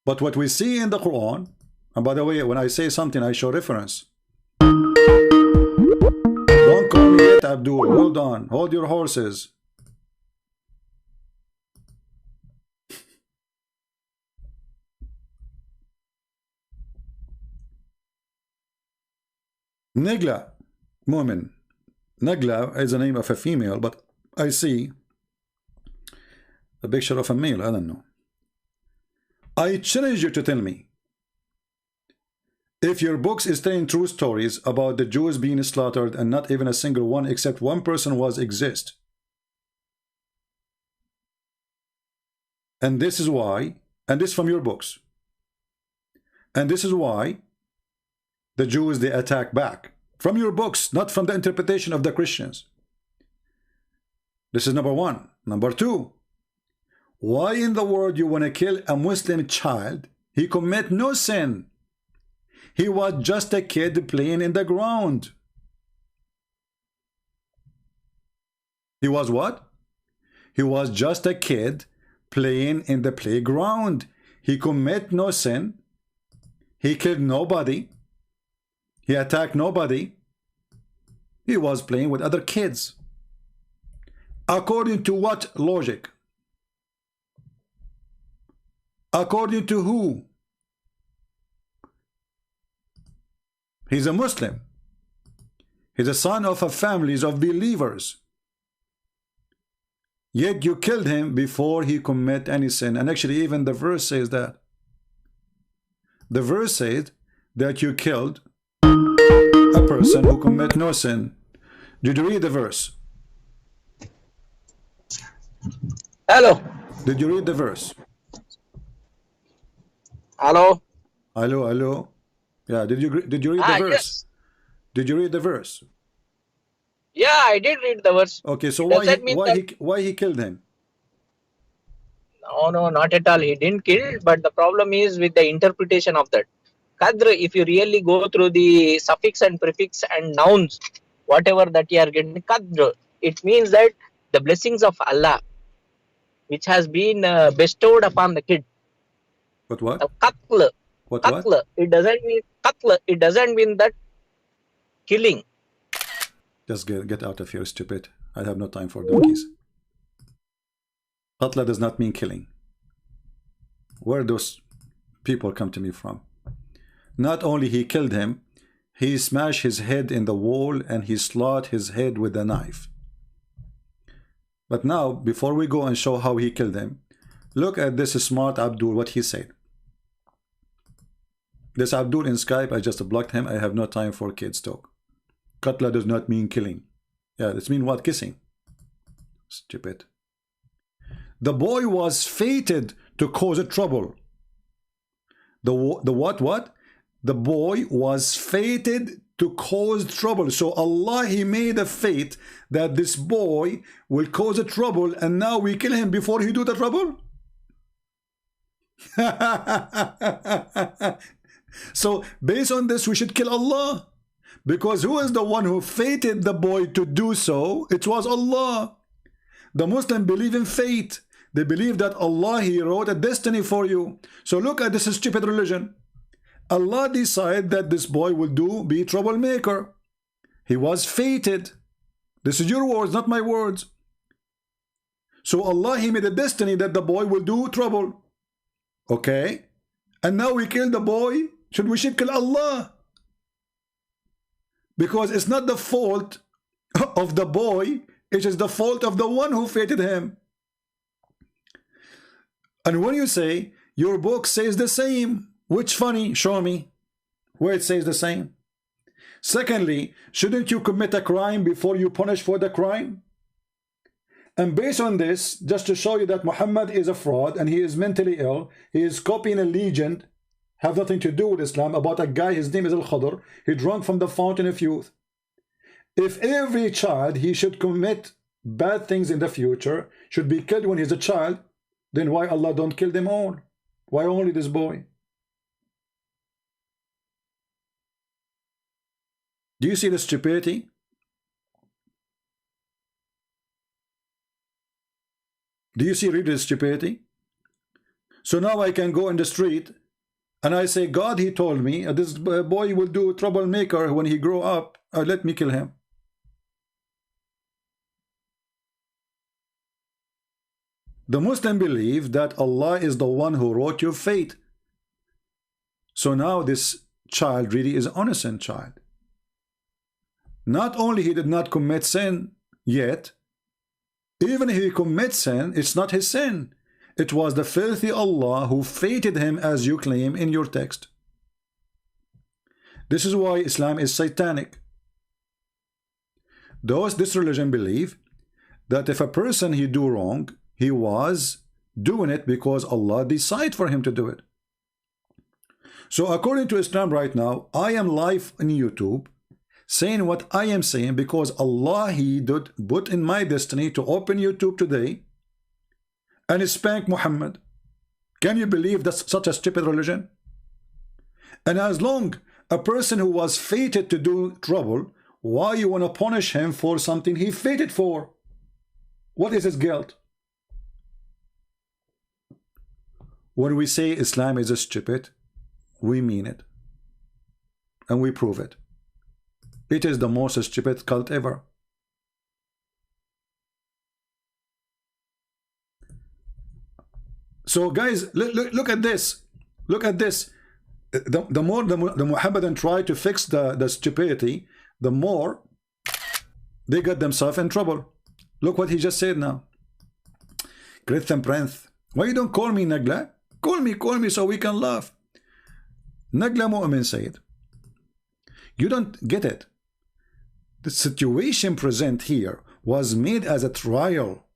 But what we see in the Quran, and by the way, when I say something, I show reference. Don't call me yet, Abdul. Hold on. Hold your horses. Negla Mu'min. Negla is the name of a female, but I see a picture of a male. I don't know. I challenge you to tell me if your books is telling true stories about the Jews being slaughtered and not even a single one except one person was exist. And this is why, and this from your books, and this is why the Jews, they attack back. From your books, not from the interpretation of the Christians. This is number one. Number two, why in the world you want to kill a Muslim child? He commit no sin. He was just a kid playing in the ground. He was what? He was just a kid playing in the playground. He commit no sin. He killed nobody. He attacked nobody. He was playing with other kids. According to what logic? According to who? He's a Muslim. He's a son of a families of believers. Yet you killed him before he commit any sin. And actually even the verse says that. The verse says that you killed a person who commit no sin. Did you read the verse? Hello. Did you read the verse? Hello. Hello, hello. Yeah, did you read the verse? Yes. Did you read the verse? Yeah, I did read the verse. Okay, so why he killed him? No, not at all. He didn't kill, but the problem is with the interpretation of that. Qadr, if you really go through the suffix and prefix and nouns, whatever that you are getting, Qadr, it means that the blessings of Allah, which has been bestowed upon the kid. But what? Qatl. What? Qatl. It doesn't mean qatl. It doesn't mean that killing. Just get out of here, stupid. I have no time for donkeys. Qatla does not mean killing. Where those people come to me from? Not only he killed him, he smashed his head in the wall and he slaughtered his head with a knife. But now, before we go and show how he killed him, look at this smart Abdul, what he said. This Abdul in Skype, I just blocked him. I have no time for kids talk. Qatla does not mean killing. Yeah, it means what? Kissing. Stupid. The boy was fated to cause trouble. The what? The boy was fated to cause trouble. So Allah, he made a fate that this boy will cause a trouble, and now we kill him before he do the trouble. So based on this, we should kill Allah, because who is the one who fated the boy to do so? It was Allah. The Muslims believe in fate. They believe that Allah, he wrote a destiny for you. So look at this stupid religion. Allah decided that this boy will be troublemaker. He was fated. This is your words, not my words. So Allah, he made a destiny that the boy will do trouble. Okay? And now we kill the boy. We should kill Allah. Because it's not the fault of the boy. It is the fault of the one who fated him. And when you say, your book says the same, which funny, show me where it says the same. Secondly, shouldn't you commit a crime before you punish for the crime? And based on this, just to show you that Muhammad is a fraud and he is mentally ill, he is copying a legend, have nothing to do with Islam, about a guy, his name is Al-Khadr, he drank from the fountain of youth. If every child, he should commit bad things in the future, should be killed when he's a child, then why Allah don't kill them all? Why only this boy? Do you see the stupidity? Do you see really the stupidity? So now I can go in the street and I say, God, he told me this boy will do troublemaker when he grow up. Let me kill him. The Muslim believe that Allah is the one who wrote your fate. So now this child really is an innocent child. Not only he did not commit sin yet, even if he commits sin, it's not his sin. It was the filthy Allah who fated him, as you claim in your text. This is why Islam is satanic. This religion believe that if a person he do wrong, he was doing it because Allah decided for him to do it. So according to Islam right now, I am live on YouTube saying what I am saying because Allah, he did put in my destiny to open YouTube today and spank Muhammad. Can you believe that's such a stupid religion? And as long a person who was fated to do trouble, why you want to punish him for something he fated for? What is his guilt? When we say Islam is stupid, we mean it. And we prove it. It is the most stupid cult ever. So guys, look at this. Look at this. The more the Muhammadan try to fix the stupidity, the more they got themselves in trouble. Look what he just said now. Christian Prince. Why you don't call me Nagla? Call me so we can laugh. Nagla Mu'min said, you don't get it. The situation present here was made as a trial.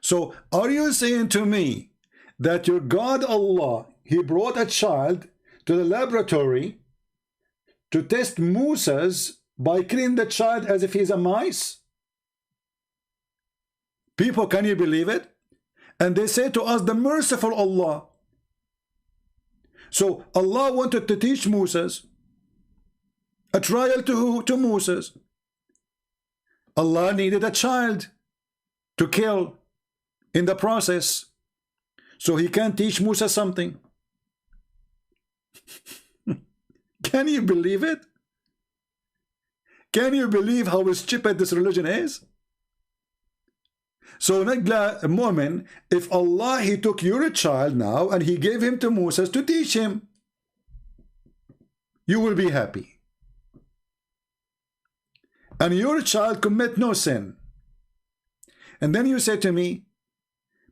So are you saying to me that your God Allah, he brought a child to the laboratory to test Moses by killing the child as if he's a mice? People, can you believe it? And they say to us, the merciful Allah. So Allah wanted to teach Moses a trial to Moses. Allah needed a child to kill in the process, so he can teach Moses something. Can you believe it? Can you believe how stupid this religion is? So Nagla Mu'min, if Allah, he took your child now and he gave him to Moses to teach him, you will be happy. And your child commit no sin. And then you say to me,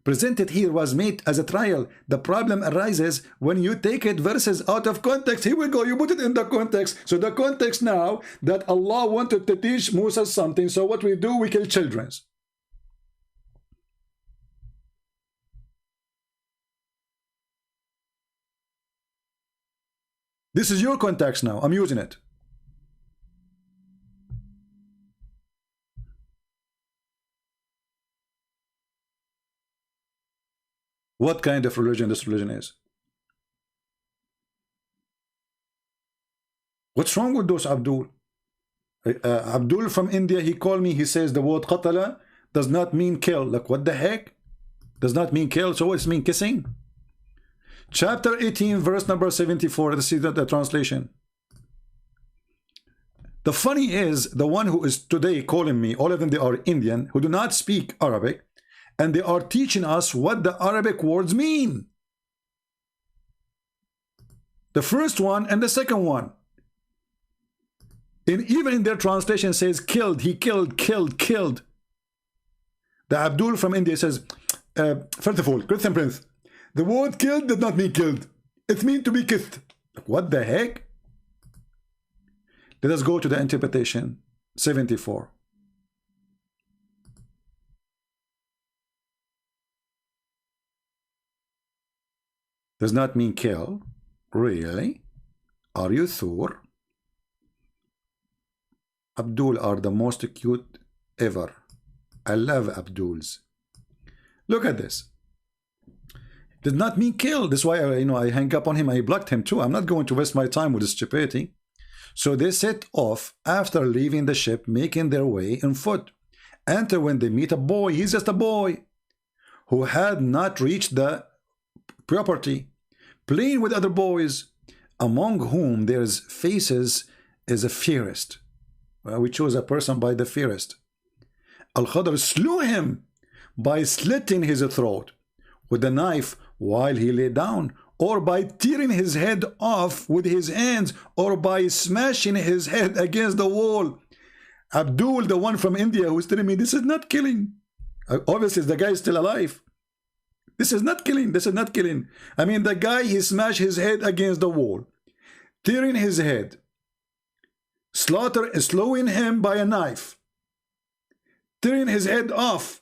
presented here was made as a trial. The problem arises when you take it verses out of context. Here we go, you put it in the context. So the context now that Allah wanted to teach Moses something, so what we do, we kill children. This is your context now. I'm using it. What kind of religion this religion is? What's wrong with those Abdul? Abdul from India, he called me, he says the word qatala does not mean kill. Like, what the heck? Does not mean kill, so what's mean kissing? Chapter 18, verse number 74. Let's see the translation. The funny is, the one who is today calling me, all of them, they are Indian, who do not speak Arabic, and they are teaching us what the Arabic words mean. The first one and the second one. Even in their translation says killed, he killed, killed. The Abdul from India says, first of all, Christian Prince, the word killed does not mean killed. It means to be kissed. What the heck? Let us go to the interpretation, 74. Does not mean kill. Really? Are you sure? Abdul are the most cute ever. I love Abduls. Look at this. Does not mean kill. That's why I hang up on him. I blocked him too. I'm not going to waste my time with this stupidity. So they set off after leaving the ship, making their way on foot. Enter when they meet a boy. He's just a boy who had not reached the property, playing with other boys, among whom there's faces is a fairest. We chose a person by the fairest. Al-Khadr slew him by slitting his throat with a knife while he lay down, or by tearing his head off with his hands, or by smashing his head against the wall. Abdul, the one from India, who's telling me this is not killing. Obviously, the guy is still alive. This is not killing. This is not killing. I mean, the guy, he smashed his head against the wall, tearing his head, slowing him by a knife, tearing his head off,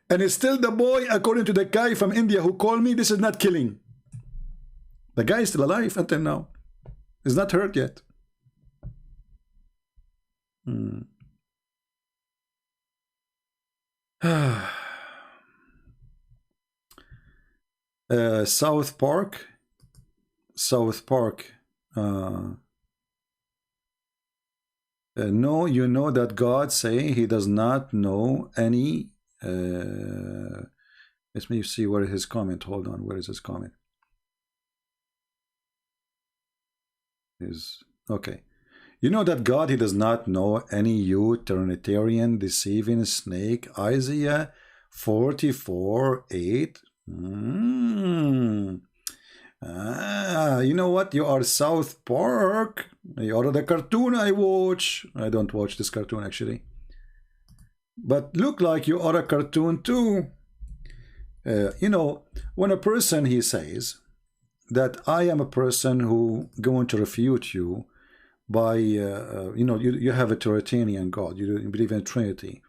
and it's still the boy, according to the guy from India who called me, this is not killing. The guy is still alive until now. He's not hurt yet. South Park. No, you know that God say he does not know any. Let me see where is his comment. Hold on, where is his comment? Okay. You know that God, he does not know any you Trinitarian deceiving snake. Isaiah 44:8. You know what? You are South Park. You are the cartoon I watch. I don't watch this cartoon actually. But look like you are a cartoon too. You know, when a person, he says that I am a person who going to refute you by, you know, you have a Trinitarian God, you believe in Trinity.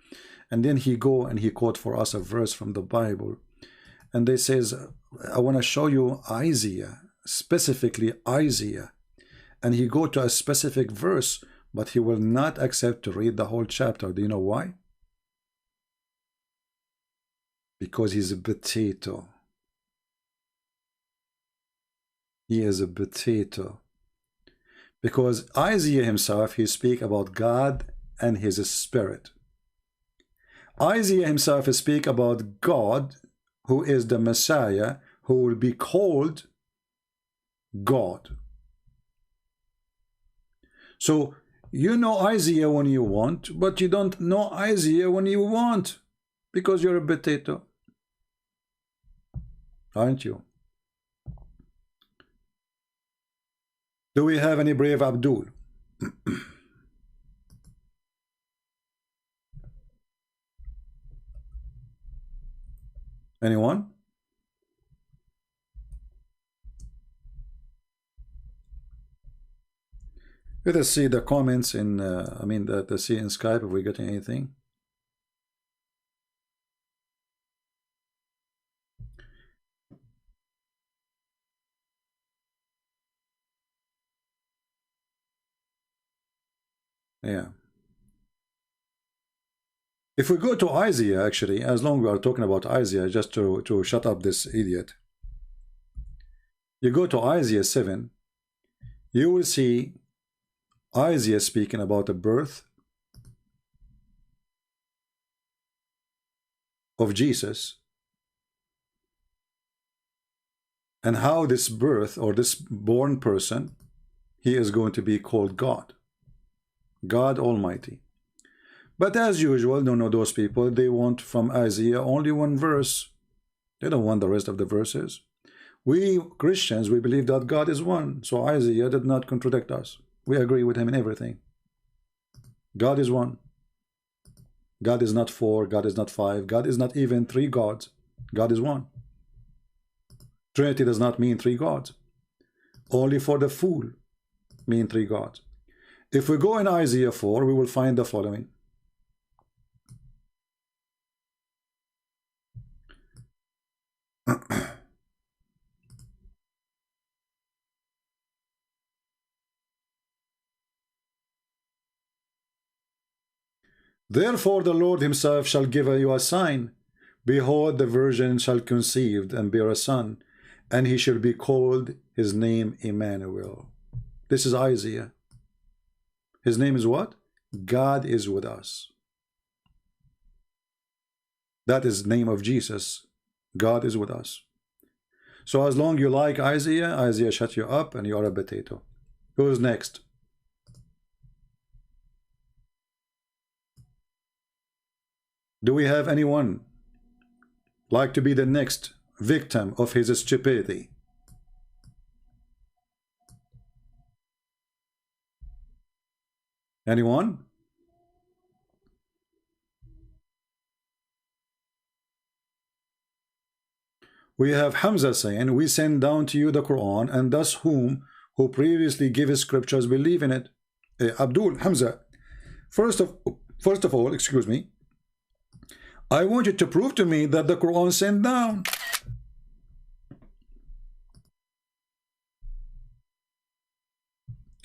And then he go and he quote for us a verse from the Bible. And they says, I want to show you Isaiah, specifically Isaiah. And he go to a specific verse, but he will not accept to read the whole chapter. Do you know why? Because he's a potato. He is a potato. Because Isaiah himself, he speak about God and his spirit. Isaiah himself speak about God, who is the Messiah, who will be called God. So you know Isaiah when you want, but you don't know Isaiah when you want, because you're a potato, aren't you? Do we have any brave Abdul? Anyone? Let us see the comments in, I mean, the see in Skype if we're getting anything. Yeah. If we go to Isaiah, actually, as long as we are talking about Isaiah, just to shut up this idiot. You go to Isaiah 7, you will see Isaiah speaking about the birth of Jesus and how this birth or this born person, he is going to be called God, God Almighty. But as usual, don't know those people, they want from Isaiah only one verse. They don't want the rest of the verses. We Christians, we believe that God is one. So Isaiah did not contradict us. We agree with him in everything. God is one. God is not four. God is not five. God is not even three gods. God is one. Trinity does not mean three gods. Only for the fool mean three gods. If we go in Isaiah 4, we will find the following. Therefore the Lord himself shall give you a sign. Behold, the virgin shall conceive and bear a son, and he shall be called his name Emmanuel. This is Isaiah. His name is what? God is with us. That is the name of Jesus. God is with us. So as long as you like Isaiah, Isaiah shut you up and you are a potato. Who's next? Do we have anyone like to be the next victim of his stupidity? Anyone? We have Hamza saying, we send down to you the Quran, and thus who previously gave scriptures believe in it. Abdul, Hamza, first of all, excuse me, I want you to prove to me that the Quran sent down.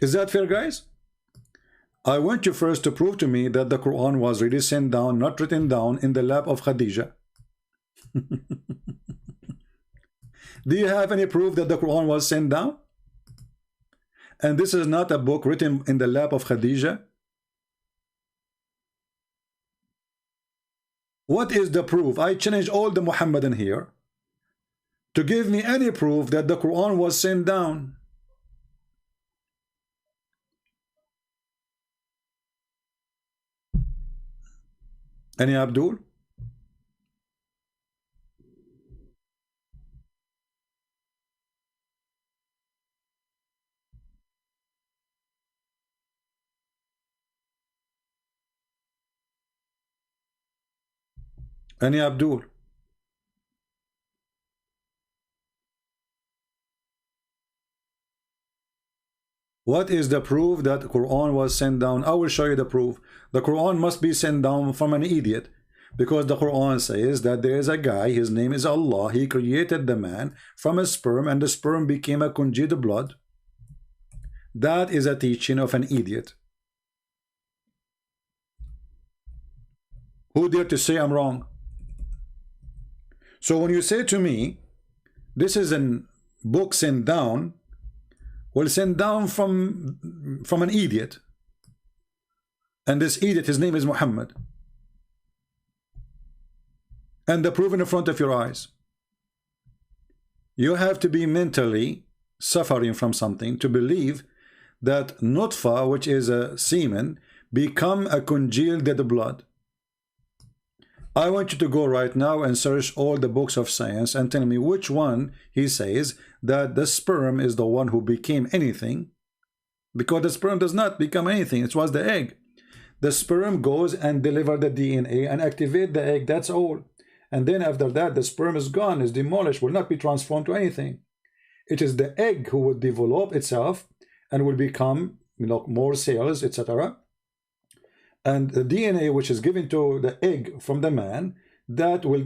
Is that fair, guys? I want you first to prove to me that the Quran was really sent down, not written down in the lap of Khadija. Do you have any proof that the Quran was sent down? And this is not a book written in the lap of Khadija? What is the proof? I challenge all the Muhammadan here to give me any proof that the Quran was sent down. Any Abdul? Any Abdul? What is the proof that the Quran was sent down? I will show you the proof. The Quran must be sent down from an idiot, because the Quran says that there is a guy, his name is Allah, he created the man from a sperm, and the sperm became a congealed blood. That is a teaching of an idiot. Who dare to say I'm wrong? So when you say to me, this is a book sent down, well, sent down from an idiot, and this idiot, his name is Muhammad, and the proof in front of your eyes. You have to be mentally suffering from something to believe that nutfa, which is a semen, become a congealed dead blood. I want you to go right now and search all the books of science and tell me which one he says that the sperm is the one who became anything, because the sperm does not become anything. It was the egg. The sperm goes and delivers the DNA and activate the egg, that's all. And then after that, the sperm is gone, is demolished, will not be transformed to anything. It is the egg who will develop itself and will become, you know, more cells, etc. And the DNA which is given to the egg from the man, that will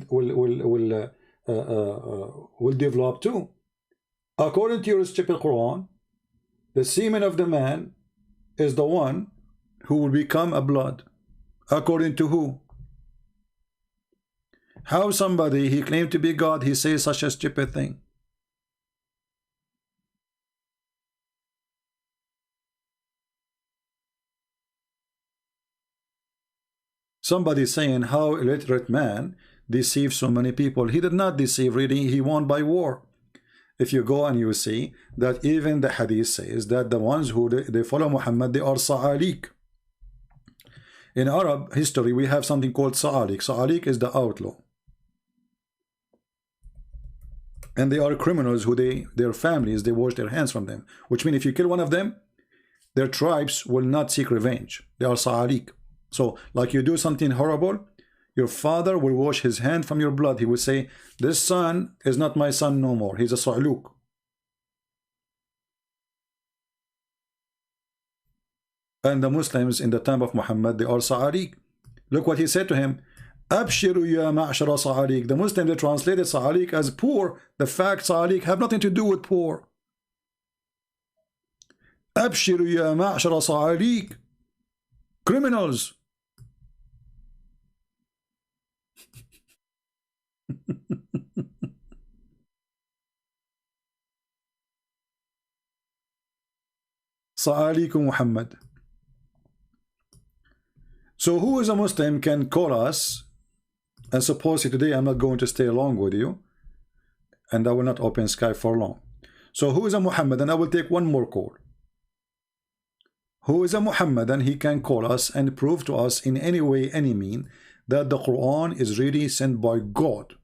develop too. According to your stupid Quran, the semen of the man is the one who will become a blood. According to who? How somebody, he claimed to be God, he says such a stupid thing? Somebody saying how illiterate man deceived so many people. He did not deceive, really, he won by war. If you go and you see that even the hadith says that the ones who they follow Muhammad, they are sa'alik. In Arab history, we have something called sa'alik. Sa'alik is the outlaw. And they are criminals who their families, they wash their hands from them. Which means if you kill one of them, their tribes will not seek revenge. They are sa'alik. So, like you do something horrible, your father will wash his hand from your blood. He will say, this son is not my son no more. He's a sa'luk. And the Muslims in the time of Muhammad, they are sa'alik. Look what he said to him. Abshiru ya ma'ashara sa'alik. The Muslims, they translated sa'alik as poor. The fact sa'alik have nothing to do with poor. Abshiru ya ma'ashara sa'alik. Criminals. Sa'alikum Muhammad. So who is a Muslim can call us, and suppose today I'm not going to stay long with you, and I will not open Skype for long. So who is a Muhammad? And I will take one more call. Who is a Muhammad? And he can call us and prove to us in any way, any mean, that the Quran is really sent by God.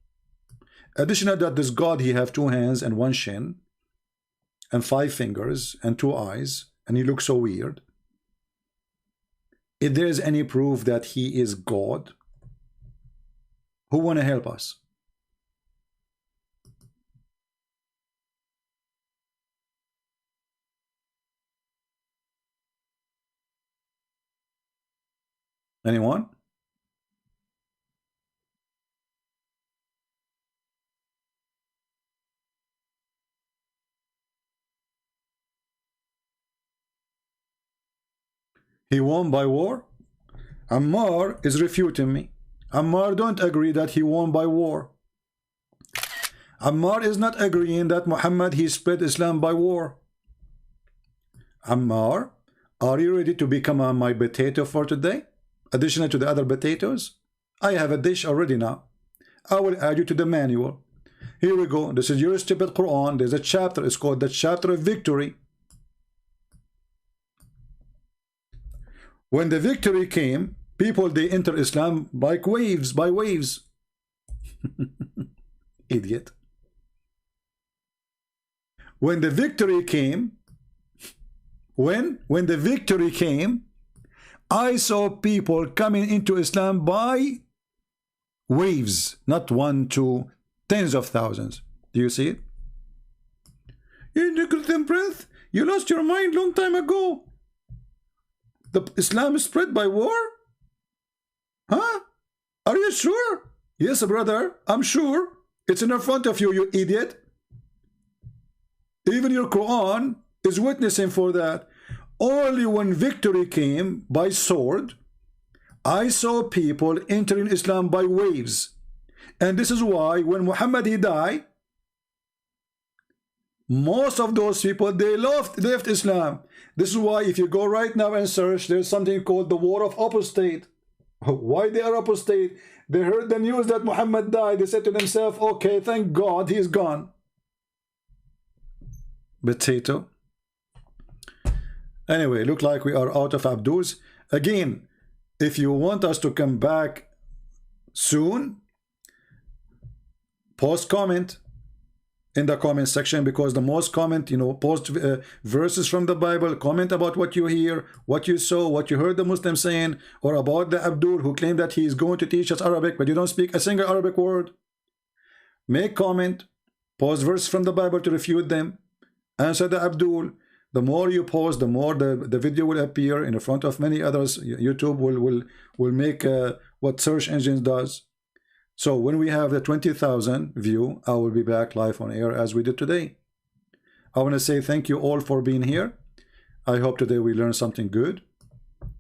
Additional that this God, he have 2 hands and 1 shin, and 5 fingers and 2 eyes, and he looks so weird. If there is any proof that he is God, who want to help us? Anyone? He won by war? Ammar is refuting me. Ammar don't agree that he won by war. Ammar is not agreeing that Muhammad, he spread Islam by war. Ammar, are you ready to become my potato for today? Additional to the other potatoes? I have a dish already now. I will add you to the manual. Here we go. This is your stupid Quran. There's a chapter. It's called the chapter of victory. When the victory came, people, they enter Islam like waves, by waves. Idiot. When the victory came, when the victory came, I saw people coming into Islam by waves, not 1, 2, tens of thousands. Do you see it? In the Christian breath, You lost your mind long time ago. The Islam is spread by war? Huh? Are you sure? Yes, brother, I'm sure. It's in front of you, you idiot. Even your Quran is witnessing for that. Only when victory came by sword, I saw people entering Islam by waves. And this is why when Muhammad he died, most of those people, they left Islam. This is why if you go right now and search, there's something called the war of apostate. Why they are apostate? They heard the news that Muhammad died. They said to themselves, okay, thank God he's gone. Potato. Anyway, look like we are out of Abdus. Again, if you want us to come back soon, post comment in the comment section, because the most comment, you know, post verses from the Bible, comment about what you hear, what you saw, what you heard the Muslims saying, or about the Abdul who claimed that he is going to teach us Arabic, but you don't speak a single Arabic word. Make comment, post verses from the Bible to refute them, answer the Abdul. The more you post, the more the video will appear in front of many others. YouTube will make what search engines does. So when we have the 20,000 view, I will be back live on air as we did today. I want to say thank you all for being here. I hope today we learned something good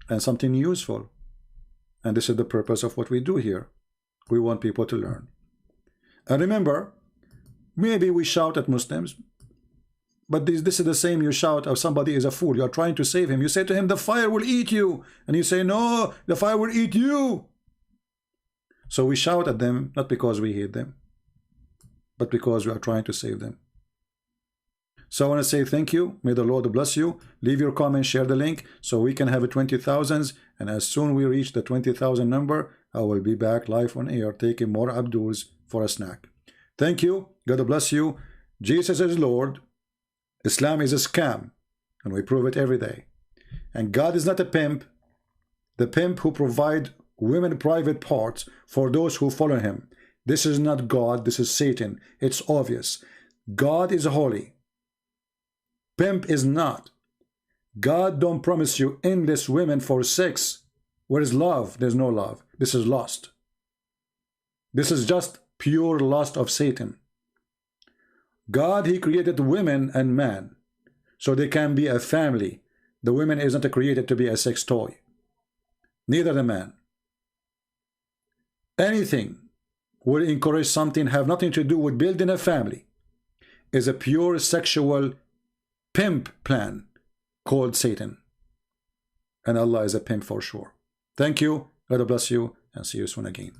and something useful. And this is the purpose of what we do here. We want people to learn. And remember, maybe we shout at Muslims, but this is the same you shout if somebody is a fool. You are trying to save him. You say to him, the fire will eat you. And you say, no, the fire will eat you. So we shout at them, not because we hate them, but because we are trying to save them. So I want to say thank you. May the Lord bless you. Leave your comments, share the link, so we can have a 20,000s. And as soon we reach the 20,000 number, I will be back live on air, taking more Abduls for a snack. Thank you. God bless you. Jesus is Lord. Islam is a scam, and we prove it every day. And God is not a pimp. The pimp who provide women private parts for those who follow him. This is not God, this is Satan. It's obvious. God is holy. Pimp is not. God don't promise you endless women for sex. Where is love? There's no love. This is lust. This is just pure lust of Satan. God, he created women and man so they can be a family. The woman is not created to be a sex toy. Neither the man. Anything will encourage something have nothing to do with building a family is a pure sexual pimp plan called Satan. And Allah is a pimp for sure. Thank you. God bless you, and see you soon again.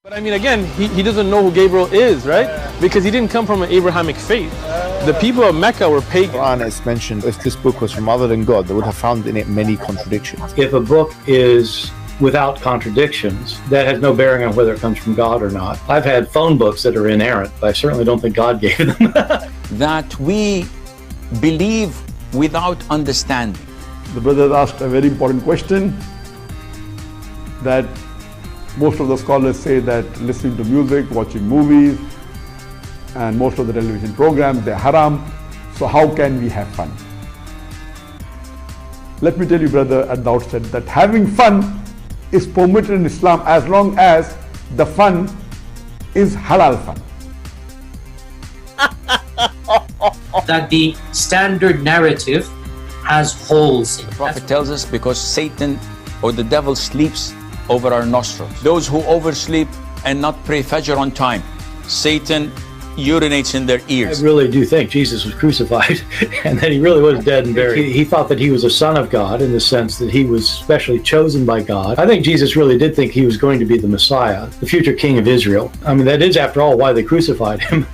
I mean, again, he doesn't know who Gabriel is, right? Because he didn't come from an Abrahamic faith. The people of Mecca were pagan. Quran is mentioned. If this book was from other than God, they would have found in it many contradictions. If a book is without contradictions, that has no bearing on whether it comes from God or not. I've had phone books that are inerrant, but I certainly don't think God gave them. That we believe without understanding. The brother asked a very important question, that most of the scholars say that listening to music, watching movies, and most of the television programs, they're haram. So how can we have fun? Let me tell you, brother, at the outset, that having fun is permitted in Islam as long as the fun is halal fun. That the standard narrative has holes in it. The Prophet tells us because Satan or the devil sleeps over our nostrils. Those who oversleep and not pray Fajr on time, Satan urinates in their ears. I really do think Jesus was crucified and that he really was dead and buried. He thought that he was a son of God in the sense that he was specially chosen by God. I think Jesus really did think he was going to be the Messiah, the future king of Israel. I mean, that is, after all, why they crucified him.